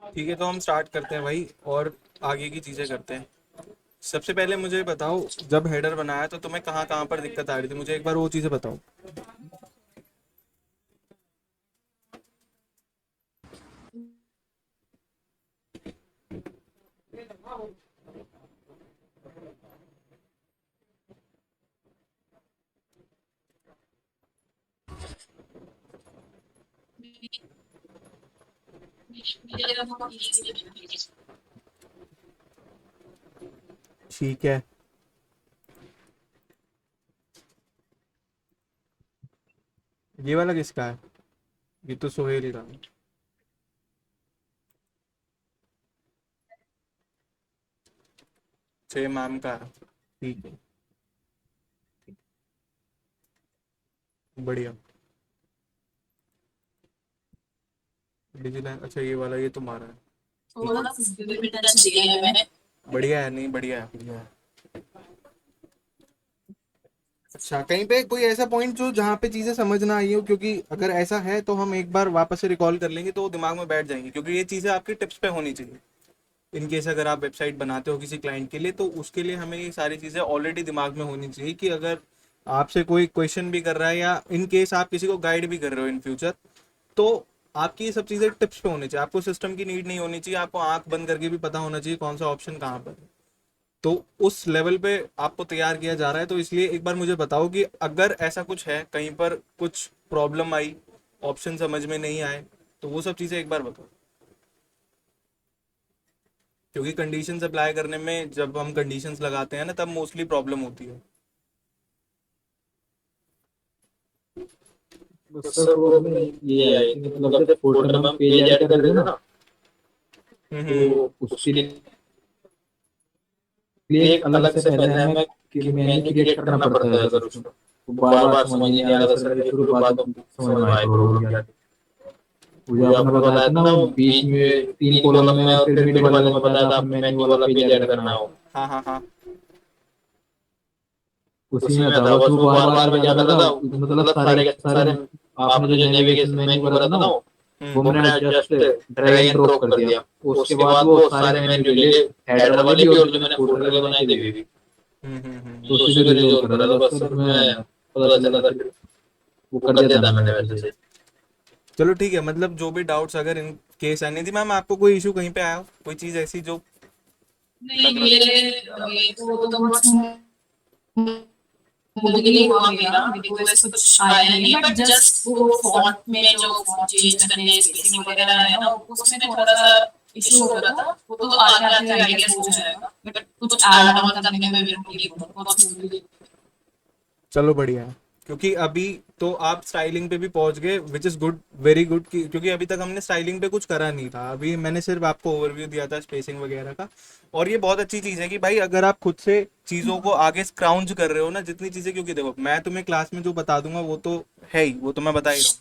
ठीक है, तो हम स्टार्ट करते हैं भाई और आगे की चीज़ें करते हैं। सबसे पहले मुझे बताओ, जब हेडर बनाया तो तुम्हें कहाँ कहाँ पर दिक्कत आ रही थी, मुझे एक बार वो चीज़ें बताओ। ठीक है, ये वाला किसका है? ये तो सोहेल का है। छः मैम का है। ठीक है, बढ़िया। डिजिटल, अच्छा ये वाला, ये तुम्हारा है। थोड़ा फिफ्टी टच दिया है मैंने। बढ़िया है, नहीं बढ़िया है, बढ़िया है। अच्छा, कहीं पे कोई ऐसा पॉइंट जो जहाँ पे चीजें समझ ना आई हो, क्योंकि अगर ऐसा है तो हम एक बार वापस से रिकॉल कर लेंगे तो वो दिमाग में बैठ जाएंगे, क्योंकि ये चीजें आपकी टिप्स पे होनी चाहिए। इन केस अगर आप वेबसाइट बनाते हो किसी क्लाइंट के लिए, तो उसके लिए हमें ये सारी चीजें ऑलरेडी दिमाग में होनी चाहिए कि अगर आपसे कोई क्वेश्चन भी कर रहा है या इन केस आप किसी को गाइड भी कर रहे हो इन फ्यूचर, तो आपकी ये सब चीजें टिप्स पे होनी चाहिए। आपको सिस्टम की नीड नहीं होनी चाहिए, आपको आंख बंद करके भी पता होना चाहिए कौन सा ऑप्शन कहाँ पर है। तो उस लेवल पे आपको तैयार किया जा रहा है, तो इसलिए एक बार मुझे बताओ कि अगर ऐसा कुछ है, कहीं पर कुछ प्रॉब्लम आई, ऑप्शन समझ में नहीं आए, तो वो सब चीज़ें एक बार बताओ। क्योंकि कंडीशंस अप्लाई करने में जब हम कंडीशंस लगाते हैं ना, तब मोस्टली प्रॉब्लम होती है। बस सर प्रॉब्लम ये आई थी, मतलब जब पोर्टल में हम पेज ऐड कर रहे थे ना, हम्म। तो उसके लिए एक अलग से पहले हमें मेन्यू क्रिएट करना पड़ता है सर उसको। तो बार बार समझ ही नहीं आ रहा था सर, मेरे शुरू बात समझ में आई प्रॉब्लम क्या थी। वो जो आपने बताया था ना, वो बीच में 3 कॉलम में और फिर मिड वाले में बताया था आपने मेन्यू वाला पेज ऐड करना है। हाँ हाँ हाँ। उसी में था बस, वो बार बार मैं क्या करता था, मतलब सारे सारे आपने जो नेविगेशन मेन्यू करा था ना, वो मैंने जस्ट ड्रैग एंड ड्रॉप कर दिया। उसके बाद वो सारे मेन्यू ले लिए, हेडर वाले भी और जो मैंने फुटर के बनाए थे वे भी। तो उसी को रिजोल्व कर रहा था बस सर, मैं पता चला था फिर वो कर देता मैंने वैसे से। चलो ठीक है, मतलब जो भी डाउट्स अगर इन केस आने थी मैम, आपको कोई इशू कहीं पे आया हो, कोई चीज़ ऐसी जो नहीं, मेरे तो बहुत स्मूथली हुआ मेरा, मेरे को ऐसा कुछ आया नहीं, बट जस्ट वो फॉन्ट में जो फॉन्ट चेंज करने स्पेसिंग वगैरह है ना, उसमें थोड़ा सा इशू हो रहा था। वो तो आगे आगे आई गेस हो जाएगा, बट कुछ ऐड ऑन करने में मेरे को ये बहुत स्मूथली। चलो बढ़िया है। क्योंकि अभी तो आप स्टाइलिंग पे भी पहुंच गए, which is good, very good. क्योंकि अभी तक हमने स्टाइलिंग पे कुछ करा नहीं था, अभी मैंने सिर्फ आपको ओवरव्यू दिया था स्पेसिंग वगैरह का। और ये बहुत अच्छी चीज़ है कि भाई अगर आप खुद से चीज़ों को आगे स्क्राउंज कर रहे हो ना, जितनी चीज़ें, क्योंकि देखो मैं तुम्हें क्लास में जो बता दूंगा वो तो है ही, वो तो मैं बता ही रहा हूँ।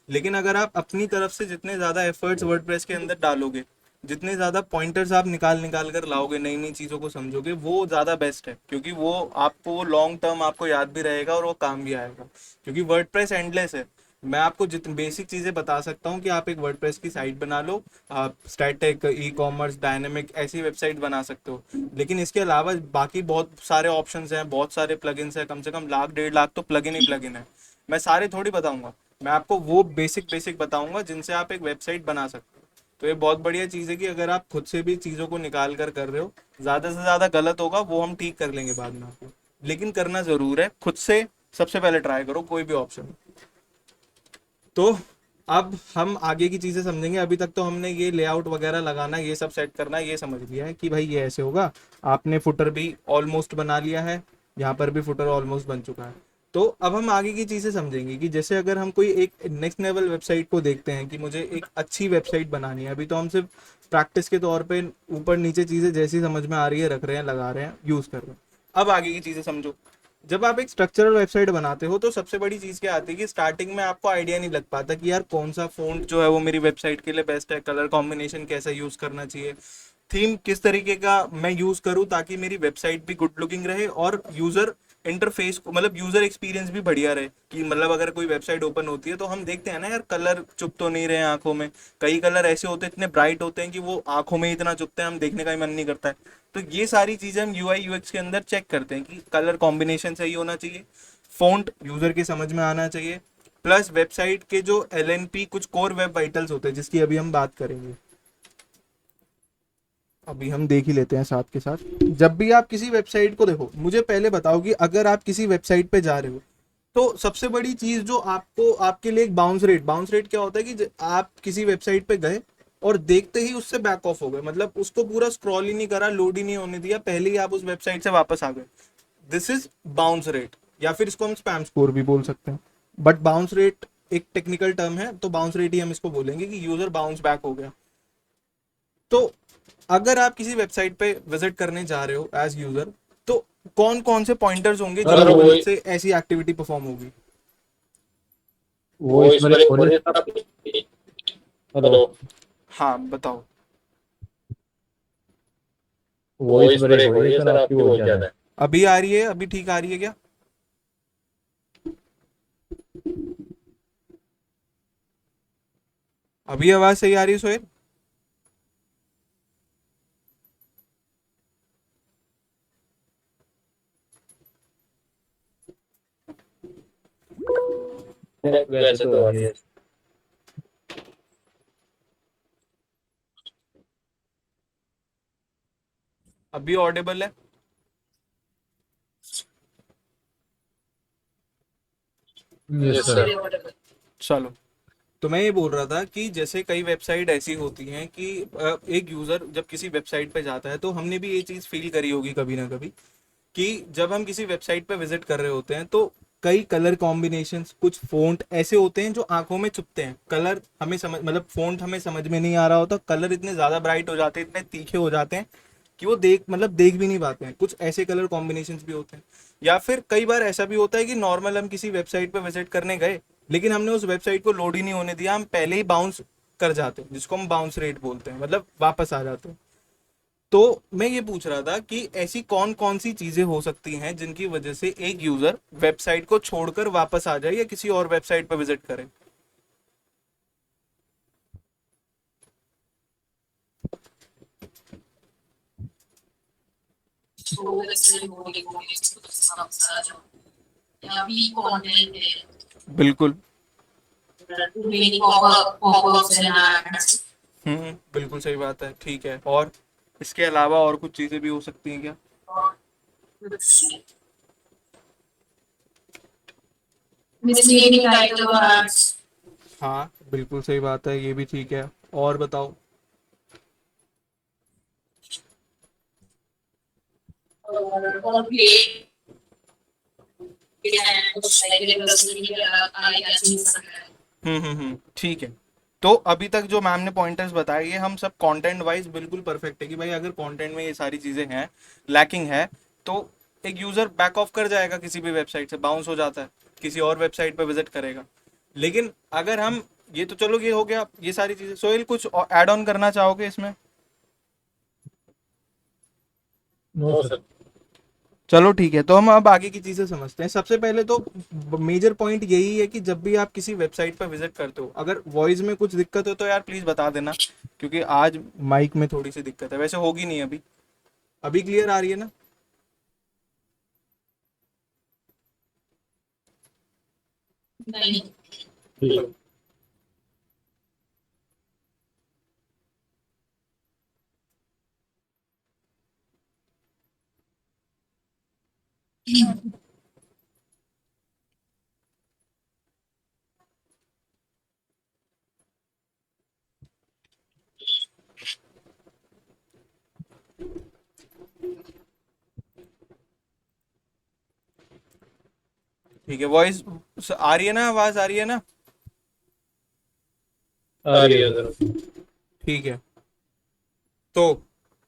लेकिन अगर आप अपनी तरफ से जितने ज़्यादा एफर्ट्स वर्डप्रेस के अंदर डालोगे, जितने ज़्यादा पॉइंटर्स आप निकाल निकाल कर लाओगे, नई नई चीज़ों को समझोगे, वो ज़्यादा बेस्ट है। क्योंकि वो आपको लॉन्ग टर्म आपको याद भी रहेगा और वो काम भी आएगा। क्योंकि वर्डप्रेस एंडलेस है। मैं आपको जितनी बेसिक चीज़ें बता सकता हूँ कि आप एक वर्डप्रेस की साइट बना लो, आप स्टैटिक, ई कॉमर्स, डायनेमिक ऐसी वेबसाइट बना सकते हो। लेकिन इसके अलावा बाकी बहुत सारे ऑप्शंस हैं, बहुत सारे प्लगइन्स हैं, कम से कम लाख 1.5 लाख तो प्लगइन ही प्लगइन है। मैं सारे थोड़ी बताऊंगा, मैं आपको वो बेसिक बेसिक बताऊंगा जिनसे आप एक वेबसाइट बना सकते हो। तो ये बहुत बढ़िया चीज़ है कि अगर आप खुद से भी चीज़ों को निकाल कर कर रहे हो, ज़्यादा से ज़्यादा गलत होगा वो हम ठीक कर लेंगे बाद में आपको। लेकिन करना ज़रूर है खुद से। सबसे पहले ट्राई करो कोई भी ऑप्शन। तो अब हम आगे की चीज़ें समझेंगे। अभी तक तो हमने ये लेआउट वगैरह लगाना, ये सब सेट करना, ये समझ लिया है कि भाई ये ऐसे होगा। आपने फुटर भी ऑलमोस्ट बना लिया है, यहाँ पर भी फुटर ऑलमोस्ट बन चुका है। तो अब हम आगे की चीज़ें समझेंगे कि जैसे अगर हम कोई एक नेक्स्ट लेवल वेबसाइट को देखते हैं कि मुझे एक अच्छी वेबसाइट बनानी है, अभी तो हम सिर्फ प्रैक्टिस के तौर पे ऊपर नीचे चीज़ें जैसी समझ में आ रही है रख रहे हैं, लगा रहे हैं, यूज़ कर रहे हैं। अब आगे की चीज़ें समझो। जब आप एक स्ट्रक्चरल वेबसाइट बनाते हो तो सबसे बड़ी चीज़ क्या आती है कि स्टार्टिंग में आपको आइडिया नहीं लग पाता कि यार कौन सा फ़ॉन्ट जो है वो मेरी वेबसाइट के लिए बेस्ट है, कलर कॉम्बिनेशन कैसा यूज़ करना चाहिए, थीम किस तरीके का मैं यूज़ करूँ ताकि मेरी वेबसाइट भी गुड लुकिंग रहे और यूज़र इंटरफेस को मतलब यूजर एक्सपीरियंस भी बढ़िया रहे, कि मतलब अगर कोई वेबसाइट ओपन होती है तो हम देखते हैं ना यार, कलर चुप तो नहीं रहे आंखों में। कई कलर ऐसे होते हैं, इतने ब्राइट होते हैं कि वो आंखों में इतना चुभते हैं, हम देखने का ही मन नहीं करता है। तो ये सारी चीजें हम यूआई यूएक्स के अंदर चेक करते हैं कि कलर कॉम्बिनेशन सही होना चाहिए, फ़ॉन्ट यूजर के समझ में आना चाहिए, प्लस वेबसाइट के जो एलएनपी कुछ कोर वेब वाइटल्स होते हैं जिसकी अभी हम बात करेंगे, अभी हम देख ही लेते हैं साथ के साथ। जब भी आप किसी वेबसाइट को देखो, मुझे पहले बताओ कि अगर आप किसी वेबसाइट पे जा रहे हो तो सबसे बड़ी चीज जो आपको, आपके लिए एक बाउंस रेट क्या होता है कि आप किसी वेबसाइट पे गए और देखते ही उससे बैक ऑफ हो गए, मतलब उसको पूरा स्क्रॉल ही नहीं करा, लोड ही नहीं होने दिया, पहले ही आप उस वेबसाइट से वापस आ गए, दिस इज बाउंस रेट, या फिर इसको हम स्पैम स्कोर भी बोल सकते हैं। बट बाउंस रेट एक टेक्निकल टर्म है, तो बाउंस रेट ही हम इसको बोलेंगे कि यूजर बाउंस बैक हो गया। तो अगर आप किसी वेबसाइट पे विजिट करने जा रहे हो एज यूजर, तो कौन कौन से पॉइंटर्स होंगे सर, जिनकी वो वजह से ऐसी एक्टिविटी परफॉर्म होगी? वो इस बारे खोले सर आप। हेलो। हाँ बताओ। वॉइस ब्रेक हो रही है सर आपकी बहुत ज्यादा है। अभी आ रही है? अभी ठीक आ रही है क्या? अभी आवाज सही आ रही है सोहेल? वैसे तो आ रही है। अभी ऑडिबल है? Yes sir. चलो, तो मैं ये बोल रहा था कि जैसे कई वेबसाइट ऐसी होती हैं कि एक यूजर जब किसी वेबसाइट पे जाता है, तो हमने भी ये चीज फील करी होगी कभी ना कभी, कि जब हम किसी वेबसाइट पे विजिट कर रहे होते हैं तो कई कलर कॉम्बिनेशंस, कुछ फ़ॉन्ट ऐसे होते हैं जो आंखों में चुभते हैं, कलर हमें समझ मतलब फ़ॉन्ट हमें समझ में नहीं आ रहा होता, कलर इतने ज़्यादा ब्राइट हो जाते हैं, इतने तीखे हो जाते हैं कि वो देख भी नहीं पाते हैं, कुछ ऐसे कलर कॉम्बिनेशंस भी होते हैं। या फिर कई बार ऐसा भी होता है कि नॉर्मल हम किसी वेबसाइट पे विजिट करने गए, लेकिन हमने उस वेबसाइट को लोड ही नहीं होने दिया, हम पहले ही बाउंस कर जाते हैं, जिसको हम बाउंस रेट बोलते हैं, मतलब वापस आ जाते हैं। तो मैं ये पूछ रहा था कि ऐसी कौन कौन सी चीजें हो सकती हैं जिनकी वजह से एक यूजर वेबसाइट को छोड़कर वापस आ जाए या किसी और वेबसाइट पर विजिट करे? So let's say going to some या भी content है, बिल्कुल। too many pop-ups and ads. बिल्कुल सही बात है, ठीक है। और इसके अलावा और कुछ चीजें भी हो सकती हैं क्या? Misleading title or ads. हाँ बिल्कुल सही बात है, ये भी ठीक है। और बताओ। Or play and कुछ like आई कैसे सकता है। ठीक है। तो अभी तक जो मैम ने पॉइंटर्स बताए, ये हम सब कंटेंट वाइज बिल्कुल परफेक्ट है कि भाई अगर कंटेंट में ये सारी चीजें हैं, लैकिंग है, तो एक यूजर बैक ऑफ कर जाएगा, किसी भी वेबसाइट से बाउंस हो जाता है, किसी और वेबसाइट पे विजिट करेगा। लेकिन अगर हम, ये तो चलो ये हो गया, ये सारी चीजें। सोहेल कुछ ऐड ऑन करना चाहोगे इसमें? No sir. चलो ठीक है, तो हम अब आगे की चीजें समझते हैं। सबसे पहले तो मेजर पॉइंट यही है कि जब भी आप किसी वेबसाइट पर विजिट करते हो, अगर वॉइस में कुछ दिक्कत हो तो यार प्लीज बता देना, क्योंकि आज माइक में थोड़ी सी दिक्कत है, वैसे होगी नहीं अभी। अभी क्लियर आ रही है ना? नहीं। ठीक। ठीक है, वॉइस आ रही है ना, आवाज आ रही है ना? आ रही है सर। ठीक है। तो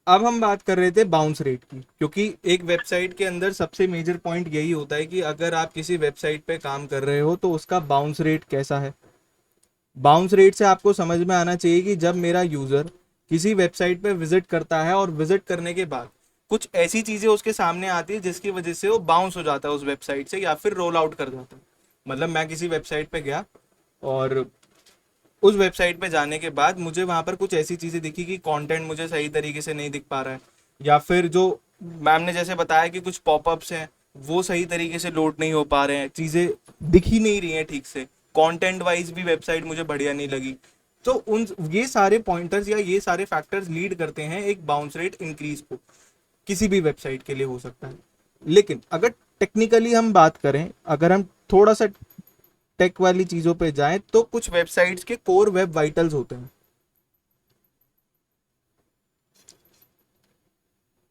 अब हम बात कर रहे थे बाउंस रेट की, क्योंकि एक वेबसाइट के अंदर सबसे मेजर पॉइंट यही होता है कि अगर आप किसी वेबसाइट पे काम कर रहे हो तो उसका बाउंस रेट कैसा है। बाउंस रेट से आपको समझ में आना चाहिए कि जब मेरा यूजर किसी वेबसाइट पे विजिट करता है और विजिट करने के बाद कुछ ऐसी चीजें उसके सामने आती है जिसकी वजह से वो बाउंस हो जाता है उस वेबसाइट से या फिर रोल आउट कर जाता है। मतलब मैं किसी वेबसाइट पे गया और उस वेबसाइट पे जाने के बाद मुझे वहां पर कुछ ऐसी चीजें दिखी कि कंटेंट मुझे सही तरीके से नहीं दिख पा रहा है, या फिर जो मैम ने जैसे बताया कि कुछ पॉपअप्स हैं वो सही तरीके से लोड नहीं हो पा रहे हैं, चीजें दिख ही नहीं रही हैं ठीक से, कंटेंट वाइज भी वेबसाइट मुझे बढ़िया नहीं लगी। तो उन ये सारे पॉइंटर्स या ये सारे फैक्टर्स लीड करते हैं एक बाउंस रेट इंक्रीज को, किसी भी वेबसाइट के लिए हो सकता है। लेकिन अगर टेक्निकली हम बात करें, अगर हम थोड़ा सा टेक वाली चीजों पे जाएं, तो कुछ वेबसाइट्स के कोर वेब वाइटल्स होते हैं।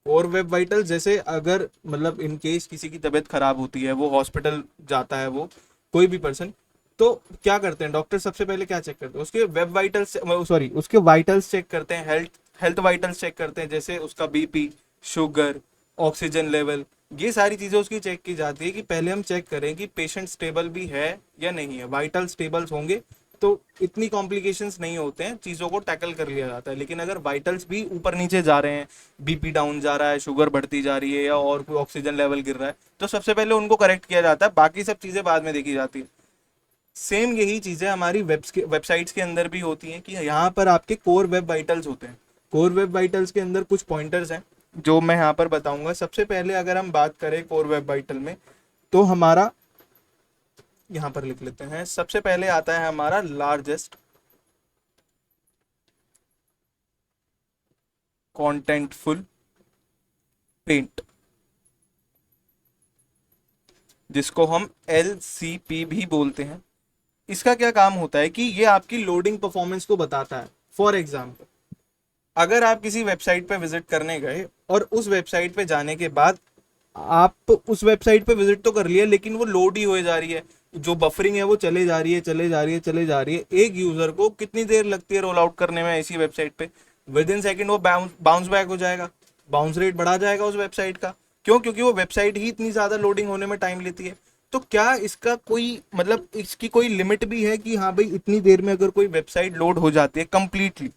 कोर वेब वाइटल्स जैसे अगर मतलब इन केस किसी की तबीयत खराब होती है, वो हॉस्पिटल जाता है, वो कोई भी पर्सन, तो क्या करते हैं डॉक्टर? सबसे पहले क्या चेक करते हैं? उसके वेब वाइटल्स, सॉरी उसके वाइटल्स चेक करते हैं, हेल्थ हेल्थ वाइटल्स चेक करते हैं, जैसे उसका बीपी, शुगर, ऑक्सीजन लेवल, ये सारी चीजें उसकी चेक की जाती है कि पहले हम चेक करें कि पेशेंट स्टेबल भी है या नहीं है। वाइटल स्टेबल्स होंगे तो इतनी कॉम्प्लिकेशंस नहीं होते हैं, चीज़ों को टैकल कर लिया जाता है। लेकिन अगर वाइटल्स भी ऊपर नीचे जा रहे हैं, बीपी डाउन जा रहा है, शुगर बढ़ती जा रही है, या और कोई ऑक्सीजन लेवल गिर रहा है, तो सबसे पहले उनको करेक्ट किया जाता है, बाकी सब चीज़ें बाद में देखी जाती है। सेम यही चीज़ें हमारी वेबसाइट्स के अंदर भी होती हैं कि यहाँ पर आपके कोर वेब वाइटल्स होते हैं। कोर वेब वाइटल्स के अंदर कुछ पॉइंटर्स हैं जो मैं यहाँ पर बताऊंगा। सबसे पहले अगर हम बात करें कोर वेब वाइटल में, तो हमारा यहाँ पर लिख लेते हैं, सबसे पहले आता है हमारा लार्जेस्ट कॉन्टेंटफुल पेंट, जिसको हम LCP भी बोलते हैं। इसका क्या काम होता है कि ये आपकी लोडिंग परफॉर्मेंस को बताता है। फॉर एग्जाम्पल, अगर आप किसी वेबसाइट पे विजिट करने गए और उस वेबसाइट पे जाने के बाद आप उस वेबसाइट पे विजिट तो कर लिया, लेकिन वो लोड ही हो जा रही है, जो बफरिंग है वो चले जा रही है, चले जा रही है, चले जा रही है। एक यूजर को कितनी देर लगती है रोल आउट करने में ऐसी वेबसाइट पे? विद इन सेकेंड वो बाउंस बैक हो जाएगा, बाउंस रेट बढ़ा जाएगा उस वेबसाइट का। क्यों? क्योंकि वो वेबसाइट ही इतनी ज्यादा लोडिंग होने में टाइम लेती है। तो क्या इसका कोई मतलब इसकी कोई लिमिट भी है कि हाँ भाई इतनी देर में अगर कोई वेबसाइट लोड हो जाती है कंप्लीटली,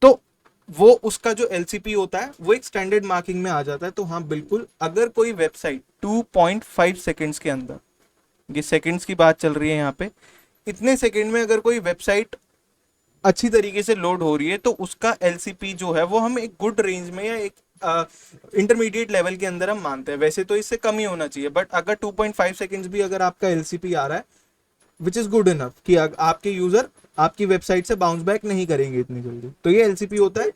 तो वो उसका जो LCP होता है वो एक स्टैंडर्ड मार्किंग में आ जाता है? तो हाँ बिल्कुल, अगर कोई वेबसाइट 2.5 सेकेंड्स के अंदर, ये सेकेंड्स की बात चल रही है यहाँ पे, इतने सेकेंड में अगर कोई वेबसाइट अच्छी तरीके से लोड हो रही है, तो उसका LCP जो है वो हम एक गुड रेंज में या एक इंटरमीडिएट लेवल के अंदर हम मानते हैं। वैसे तो इससे कम ही होना चाहिए, बट अगर 2.5 सेकेंड्स भी अगर आपका LCP आ रहा है, विच इज गुड इनफ कि आपके यूजर आपकी वेबसाइट से बाउंस बैक नहीं करेंगे इतनी जल्दी, तो ये LCP होता है।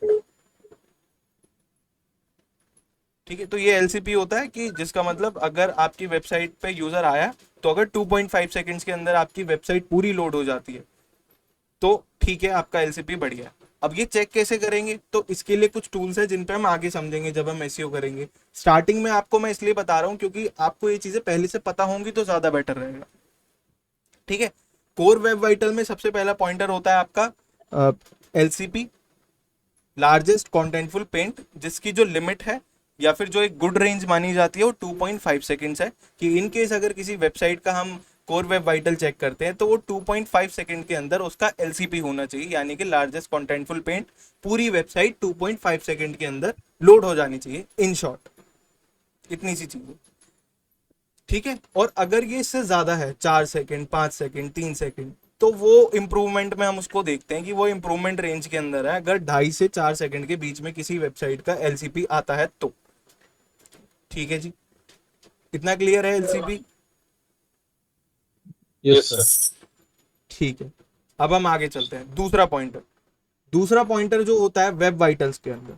ठीक है, तो ये LCP होता है कि जिसका मतलब अगर आपकी वेबसाइट पे यूजर आया, तो अगर 2.5 सेकेंड्स के अंदर आपकी वेबसाइट पूरी लोड हो जाती है, तो ठीक है, आपका LCP बढ़िया है। अब ये चेक कैसे करेंगे? तो इसके लिए कुछ टूल्स है जिन पे हम आगे समझेंगे जब हम SEO करेंगे। स्टार्टिंग में आपको मैं इसलिए बता रहा हूँ क्योंकि आपको ये चीजें पहले से पता होंगी तो ज्यादा बेटर रहेगा। ठीक है, कोर वेब वाइटल में सबसे पहला पॉइंटर होता है आपका LCP, लार्जेस्ट कॉन्टेंटफुल पेंट, जिसकी जो लिमिट है या फिर जो एक गुड रेंज मानी जाती है वो 2.5 सेकेंड्स है। कि इन केस अगर किसी वेबसाइट का हम कोर वेब वाइटल चेक करते हैं तो वो 2.5 सेकेंड के अंदर उसका LCP होना चाहिए, यानी कि लार्जेस्ट कॉन्टेंटफुल पेंट, पूरी वेबसाइट 2.5 सेकेंड के अंदर लोड हो जानी चाहिए। इन शॉर्ट इतनी सी चीज है। ठीक है, और अगर ये इससे ज्यादा है, 4 सेकेंड, 5 सेकेंड, 3 सेकेंड, तो वो इंप्रूवमेंट में हम उसको देखते हैं कि वो इंप्रूवमेंट रेंज के अंदर है। अगर 2.5 से 4 सेकेंड के बीच में किसी वेबसाइट का LCP आता है तो। ठीक है जी, इतना क्लियर है LCP? Yes sir. ठीक है, अब हम आगे चलते हैं। दूसरा पॉइंटर जो होता है वेब वाइटल्स के अंदर,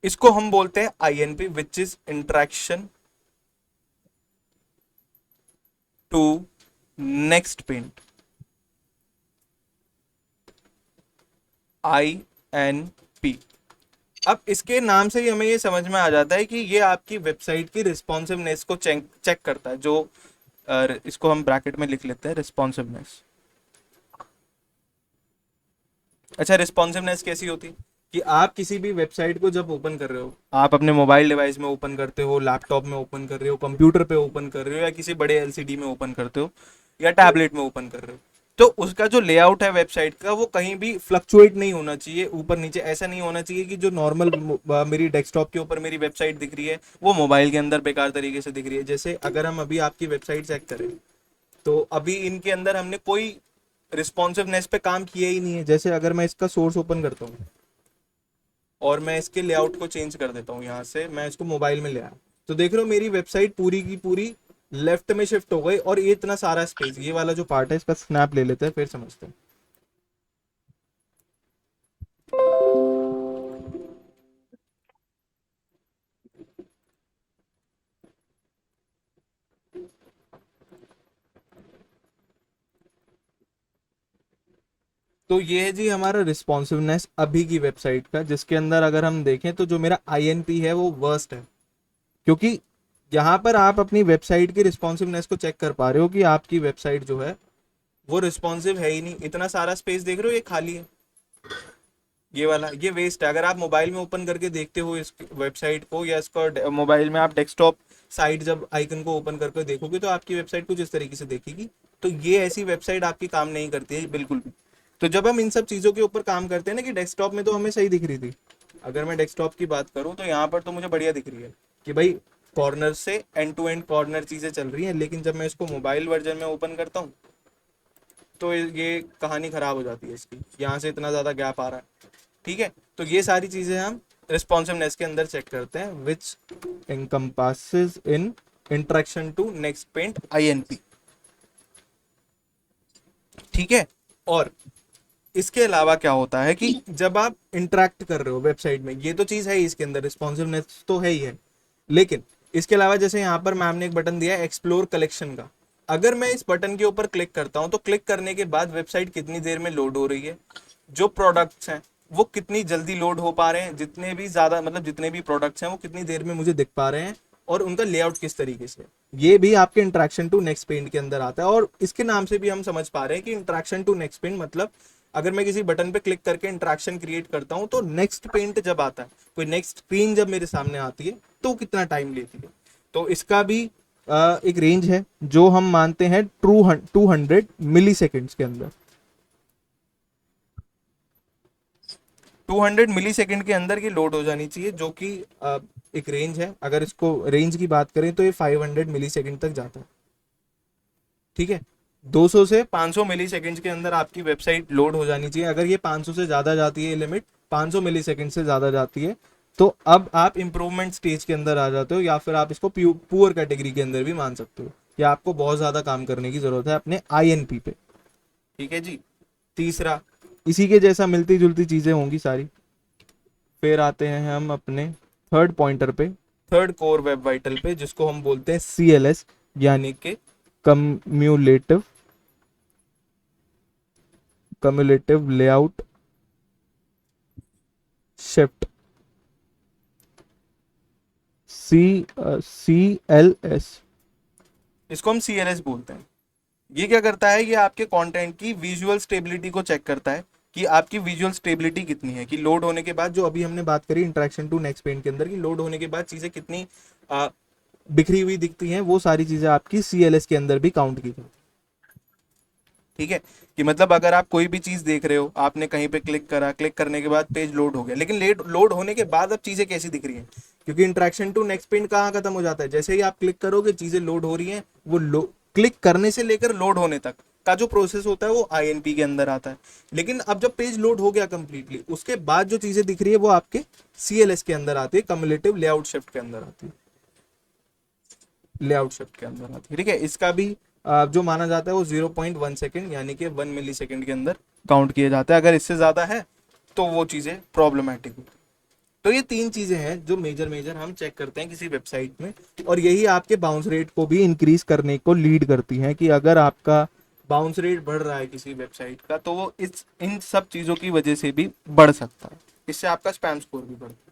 इसको हम बोलते हैं INP, which is interaction to next paint. INP। अब इसके नाम से ही हमें ये समझ में आ जाता है कि ये आपकी वेबसाइट की रिस्पॉन्सिवनेस को चेक करता है। जो इसको हम ब्रैकेट में लिख लेते हैं, रिस्पॉन्सिवनेस। अच्छा, रिस्पॉन्सिवनेस कैसी होती है कि आप किसी भी वेबसाइट को जब ओपन कर रहे हो, आप अपने मोबाइल डिवाइस में ओपन करते हो, लैपटॉप में ओपन कर रहे हो, कंप्यूटर पे ओपन कर रहे हो, या किसी बड़े LCD में ओपन करते हो, या टैबलेट में ओपन कर रहे हो, तो उसका जो लेआउट है वेबसाइट का वो कहीं भी फ्लक्चुएट नहीं होना चाहिए, ऊपर नीचे ऐसा नहीं होना चाहिए कि जो नॉर्मल मेरी डेस्कटॉप के ऊपर मेरी वेबसाइट दिख रही है वो मोबाइल के अंदर बेकार तरीके से दिख रही है। जैसे अगर हम अभी आपकी वेबसाइट चेक करें तो अभी इनके अंदर हमने कोई रिस्पॉन्सिवनेस पे काम किया ही नहीं है। जैसे अगर मैं इसका सोर्स ओपन करता हूँ और मैं इसके लेआउट को चेंज कर देता हूँ, यहाँ से मैं इसको मोबाइल में ले आया, तो देख रहे हो मेरी वेबसाइट पूरी की पूरी लेफ्ट में शिफ्ट हो गई और ये इतना सारा स्पेस, ये वाला जो पार्ट है इसका स्नैप ले लेते हैं फिर समझते हैं। तो ये है जी हमारा रिस्पॉन्सिवनेस अभी की वेबसाइट का, जिसके अंदर अगर हम देखें तो जो मेरा आईएनपी है वो वर्स्ट है, क्योंकि यहाँ पर आप अपनी वेबसाइट की रिस्पॉन्सिवनेस को चेक कर पा रहे हो कि आपकी वेबसाइट जो है वो रिस्पॉन्सिव है ही नहीं। इतना सारा स्पेस देख रहे हो ये खाली है, ये वाला ये वेस्ट है। अगर आप मोबाइल में ओपन करके देखते हो इस वेबसाइट को, या इसको मोबाइल में आप डेस्कटॉप साइट जब आइकन को ओपन करके देखोगे तो आपकी वेबसाइट कुछ इस तरीके से देखेगी। तो ये ऐसी वेबसाइट आपकी काम नहीं करती है बिल्कुल भी। तो जब हम इन सब चीज़ों के ऊपर काम करते हैं ना, कि डेस्कटॉप में तो हमें सही दिख रही थी, अगर मैं डेस्कटॉप की बात करूँ तो यहाँ पर तो मुझे बढ़िया दिख रही है कि भाई कॉर्नर से एंड टू एंड कॉर्नर चीज़ें चल रही हैं। लेकिन जब मैं इसको मोबाइल वर्जन में ओपन करता हूँ तो ये कहानी खराब हो जाती है इसकी, यहाँ से इतना ज़्यादा गैप आ रहा है। ठीक है, तो ये सारी चीज़ें हम रिस्पॉन्सिवनेस के अंदर चेक करते हैं, which encompasses in interaction to next paint INP. ठीक है, और इसके अलावा क्या होता है कि जब आप इंटरेक्ट कर रहे हो वेबसाइट में, ये तो चीज़ है ही इसके अंदर, रिस्पॉन्सिवनेस तो है ही है, लेकिन इसके अलावा जैसे यहाँ पर मैम ने एक बटन दिया है एक्सप्लोर कलेक्शन का, अगर मैं इस बटन के ऊपर क्लिक करता हूँ तो क्लिक करने के बाद वेबसाइट कितनी देर में लोड हो रही है, जो प्रोडक्ट्स हैं वो कितनी जल्दी लोड हो पा रहे हैं, जितने भी ज़्यादा मतलब जितने भी प्रोडक्ट्स हैं वो कितनी देर में मुझे दिख पा रहे हैं, और उनका लेआउट किस तरीके से, ये भी आपके इंट्रैक्शन टू नेक्स्ट पेंट के अंदर आता है। और इसके नाम से भी हम समझ पा रहे हैं कि इंट्रैक्शन टू नेक्स्ट पेंट मतलब अगर मैं किसी बटन पे क्लिक करके इंट्रैक्शन क्रिएट करता हूं तो नेक्स्ट पेंट जब आता है, कोई नेक्स्ट स्क्रीन जब मेरे सामने आती है तो कितना टाइम लेती है। तो इसका भी एक रेंज है जो हम मानते हैं 200 मिली सेकेंड्स के अंदर, 200 मिली सेकेंड के अंदर की लोड हो जानी चाहिए, जो कि एक रेंज है। अगर इसको रेंज की बात करें तो ये 500 मिली सेकेंड तक जाता है। ठीक है, 200 से 500 मिली सेकेंड के अंदर आपकी वेबसाइट लोड हो जानी चाहिए। अगर ये 500 से ज़्यादा जाती है, लिमिट 500 मिली सेकेंड से ज़्यादा जाती है, तो अब आप इंप्रूवमेंट स्टेज के अंदर आ जाते हो, या फिर आप इसको पुअर कैटेगरी के अंदर भी मान सकते हो, या आपको बहुत ज़्यादा काम करने की ज़रूरत है अपने आईएनपी पे। ठीक है जी, तीसरा इसी के जैसा मिलती जुलती चीज़ें होंगी सारी। फिर आते हैं हम अपने थर्ड पॉइंटर पे, थर्ड कोर वेब वाइटल पे, जिसको हम बोलते हैं CLS, यानी कि कम्युलेटिव लेआउट शिफ्ट, CLS, इसको हम CLS बोलते हैं। ये क्या करता है, ये आपके कंटेंट की विजुअल स्टेबिलिटी को चेक करता है कि आपकी विजुअल स्टेबिलिटी कितनी है, कि लोड होने के बाद, जो अभी हमने बात करी इंटरेक्शन टू नेक्स्ट पेंट के अंदर, कि लोड होने के बाद चीज़ें कितनी बिखरी हुई दिखती हैं, वो सारी चीज़ें आपकी CLS के अंदर भी काउंट की जाती हैं। ठीक है, कि मतलब अगर आप कोई भी चीज़ देख रहे हो, आपने कहीं पे क्लिक करा, क्लिक करने के बाद पेज लोड हो गया, लेकिन लोड होने के बाद अब चीज़ें कैसी दिख रही हैं, क्योंकि इंटरेक्शन टू नेक्स्ट पेंट कहाँ खत्म हो जाता है, जैसे ही आप क्लिक करोगे चीज़ें लोड हो रही हैं, वो क्लिक करने से लेकर लोड होने तक का जो प्रोसेस होता है वो आईएनपी के अंदर आता है। लेकिन अब जब पेज लोड हो गया कंप्लीटली, उसके बाद जो चीज़ें दिख रही है वो आपके CLS के अंदर आती है, कम्युलेटिव लेआउट शिफ्ट के अंदर आती है, लेआउट शिफ्ट के अंदर आती है। ठीक है, इसका भी जो माना जाता है वो 0.1 सेकेंड यानी कि 1 मिली सेकेंड के अंदर काउंट किया जाता है। अगर इससे ज़्यादा है तो वो चीज़ें प्रॉब्लमेटिक होती है। तो ये तीन चीज़ें हैं जो मेजर हम चेक करते हैं किसी वेबसाइट में, और यही आपके बाउंस रेट को भी इंक्रीज करने को लीड करती हैं, कि अगर आपका बाउंस रेट बढ़ रहा है किसी वेबसाइट का तो वो इन सब चीज़ों की वजह से भी बढ़ सकता है, इससे आपका स्पैम स्कोर भी बढ़ता है।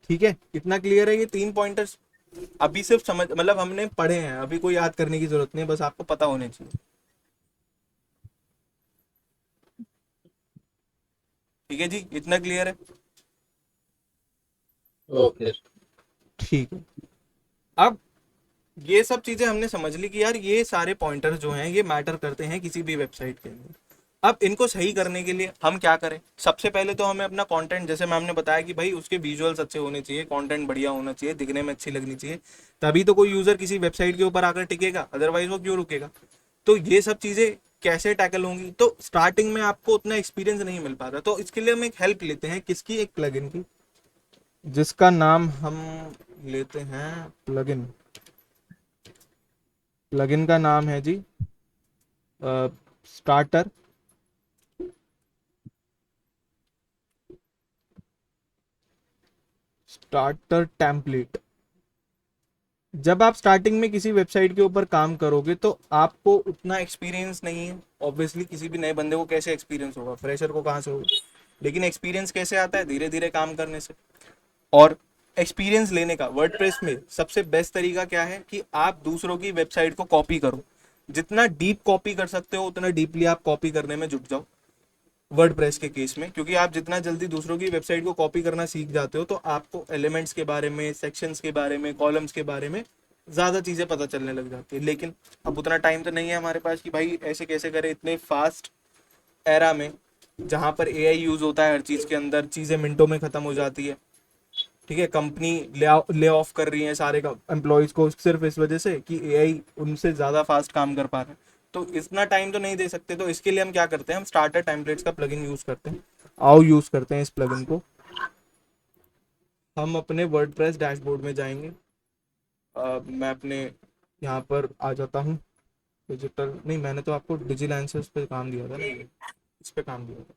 ठीक है, इतना क्लियर है ये तीन पॉइंटर्स। अभी सिर्फ समझ मतलब हमने पढ़े हैं, अभी कोई याद करने की जरूरत नहीं, बस आपको पता होने चाहिए। ठीक है जी, इतना क्लियर है। ओके। ठीक है, अब ये सब चीजें हमने समझ ली कि यार ये सारे पॉइंटर्स जो हैं ये मैटर करते हैं किसी भी वेबसाइट के अंदर। अब इनको सही करने के लिए हम क्या करें? सबसे पहले तो हमें अपना कंटेंट, जैसे मैम ने बताया कि भाई उसके विजुअल्स अच्छे होने चाहिए, कंटेंट बढ़िया होना चाहिए, दिखने में अच्छी लगनी चाहिए, तभी तो कोई यूजर किसी वेबसाइट के ऊपर आकर टिकेगा, अदरवाइज वो क्यों रुकेगा? तो ये सब चीजें कैसे टैकल होंगी? तो स्टार्टिंग में आपको उतना एक्सपीरियंस नहीं मिल पाता, तो इसके लिए हम एक हेल्प लेते हैं किसकी? एक प्लगइन की, जिसका नाम हम लेते हैं प्लगइन। प्लगइन का नाम है जी स्टार्टर स्टार्टर टेम्पलेट। जब आप स्टार्टिंग में किसी वेबसाइट के ऊपर काम करोगे तो आपको उतना एक्सपीरियंस नहीं है, ऑब्वियसली किसी भी नए बंदे को कैसे एक्सपीरियंस होगा, फ्रेशर को कहाँ से होगा? लेकिन एक्सपीरियंस कैसे आता है? धीरे धीरे काम करने से। और एक्सपीरियंस लेने का वर्डप्रेस में सबसे बेस्ट तरीका क्या है कि आप दूसरों की वेबसाइट को कॉपी करो। जितना डीप कॉपी कर सकते हो उतना डीपली आप कॉपी करने में जुट जाओ वर्डप्रेस के केस में, क्योंकि आप जितना जल्दी दूसरों की वेबसाइट को कॉपी करना सीख जाते हो तो आपको एलिमेंट्स के बारे में, सेक्शंस के बारे में, कॉलम्स के बारे में ज़्यादा चीज़ें पता चलने लग जाती है। लेकिन अब उतना टाइम तो नहीं है हमारे पास कि भाई ऐसे कैसे करें इतने फास्ट एरा में, जहाँ पर एआई यूज़ होता है हर चीज़ के अंदर, चीज़ें मिनटों में ख़त्म हो जाती है। ठीक है, कंपनी ले ऑफ कर रही है सारे एम्प्लॉयज़ को सिर्फ इस वजह से कि एआई उनसे ज़्यादा फास्ट काम कर पा रहा है। तो इतना टाइम तो नहीं दे सकते, तो इसके लिए हम क्या करते हैं? हम स्टार्टर टेम्पलेट्स का प्लगइन यूज़ करते हैं। आओ यूज़ करते हैं इस प्लगइन को। हम अपने वर्डप्रेस डैशबोर्ड में जाएंगे। मैं अपने यहाँ पर आ जाता हूँ। डिजिटल नहीं, मैंने तो आपको डिजिलेंसेस पे काम दिया था ना, इस पे काम दिया था।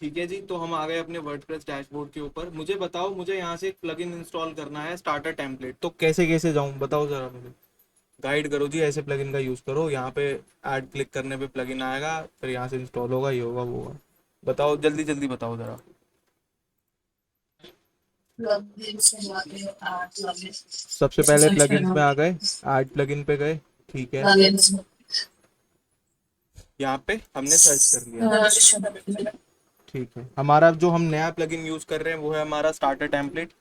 ठीक है जी, तो हम आ गए अपने वर्डप्रेस डैशबोर्ड के ऊपर। मुझे बताओ, मुझे यहाँ से एक प्लगइन इंस्टॉल करना है स्टार्टर टेम्पलेट, तो कैसे कैसे जाऊँ बताओ ज़रा मुझे, गाइड करो जी। ऐसे प्लगइन का यूज़ करो, यहाँ पे ऐड क्लिक करने पे प्लगइन आएगा, फिर यहाँ से इंस्टॉल होगा, ये होगा वो होगा। बताओ जल्दी जल्दी बताओ ज़रा। प्लगइन्स में जाके ऐड प्लगइन्स सबसे इसको पहले सर्च प्लगइन्स करना में आ गए, ऐड प्लगइन पे गए। ठीक है, प्लगइन्स यहाँ पे हमने सर्च कर लिया। सर्च ठीक है, हमारा जो हम नया प्लगइन यूज़ कर रहे हैं वो है हमारा स्टार्टर टेम्पलेट।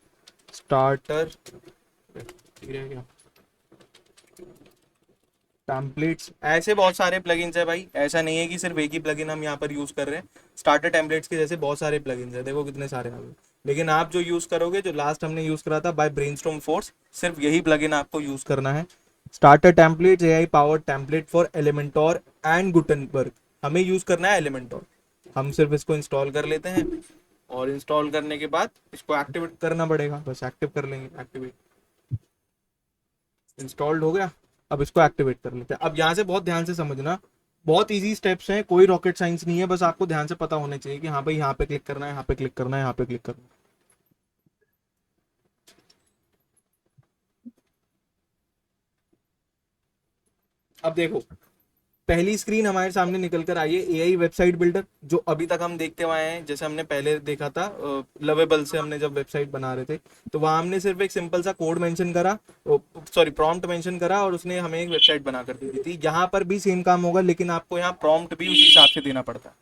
स्टार्टर टेम्पलेट्स, ऐसे बहुत सारे प्लगइन्स है भाई, ऐसा नहीं है कि सिर्फ एक ही प्लगइन हम यहाँ पर यूज़ कर रहे हैं। स्टार्टर टेम्पलेट्स के जैसे बहुत सारे प्लगइन्स है, देखो कितने सारे आ गए। लेकिन आप जो यूज़ करोगे, जो लास्ट हमने यूज़ करा था बाय ब्रेनस्टॉर्म फोर्स, सिर्फ यही प्लगइन आपको यूज़ करना है। Starter templates AI power template for Elementor and Gutenberg. हमें यूज़ करना है एलिमेंटोर। हम सिर्फ इसको इंस्टॉल कर लेते हैं, और इंस्टॉल करने के बाद इसको एक्टिवेट करना पड़ेगा, बस एक्टिव कर लेंगे। एक्टिवेट, इंस्टॉल्ड हो गया। अब इसको एक्टिवेट कर लेते हैं। अब यहाँ से बहुत ध्यान से समझना, बहुत इजी स्टेप्स हैं, कोई रॉकेट साइंस नहीं है, बस आपको ध्यान से पता होने चाहिए कि हाँ भाई यहाँ पे क्लिक करना है, यहाँ पे क्लिक करना है, यहाँ पे क्लिक करना है। अब देखो, पहली स्क्रीन हमारे सामने निकल कर आई है, एआई वेबसाइट बिल्डर, जो अभी तक हम देखते हुए आए हैं। जैसे हमने पहले देखा था लवेबल से, हमने जब वेबसाइट बना रहे थे, तो वहां हमने सिर्फ एक सिंपल सा कोड मेंशन करा, सॉरी प्रॉम्प्ट मेंशन करा, और उसने हमें एक वेबसाइट बना कर दी थी। यहाँ पर भी सेम काम होगा, लेकिन आपको यहाँ प्रॉम्प्ट भी उसी हिसाब से देना पड़ता है।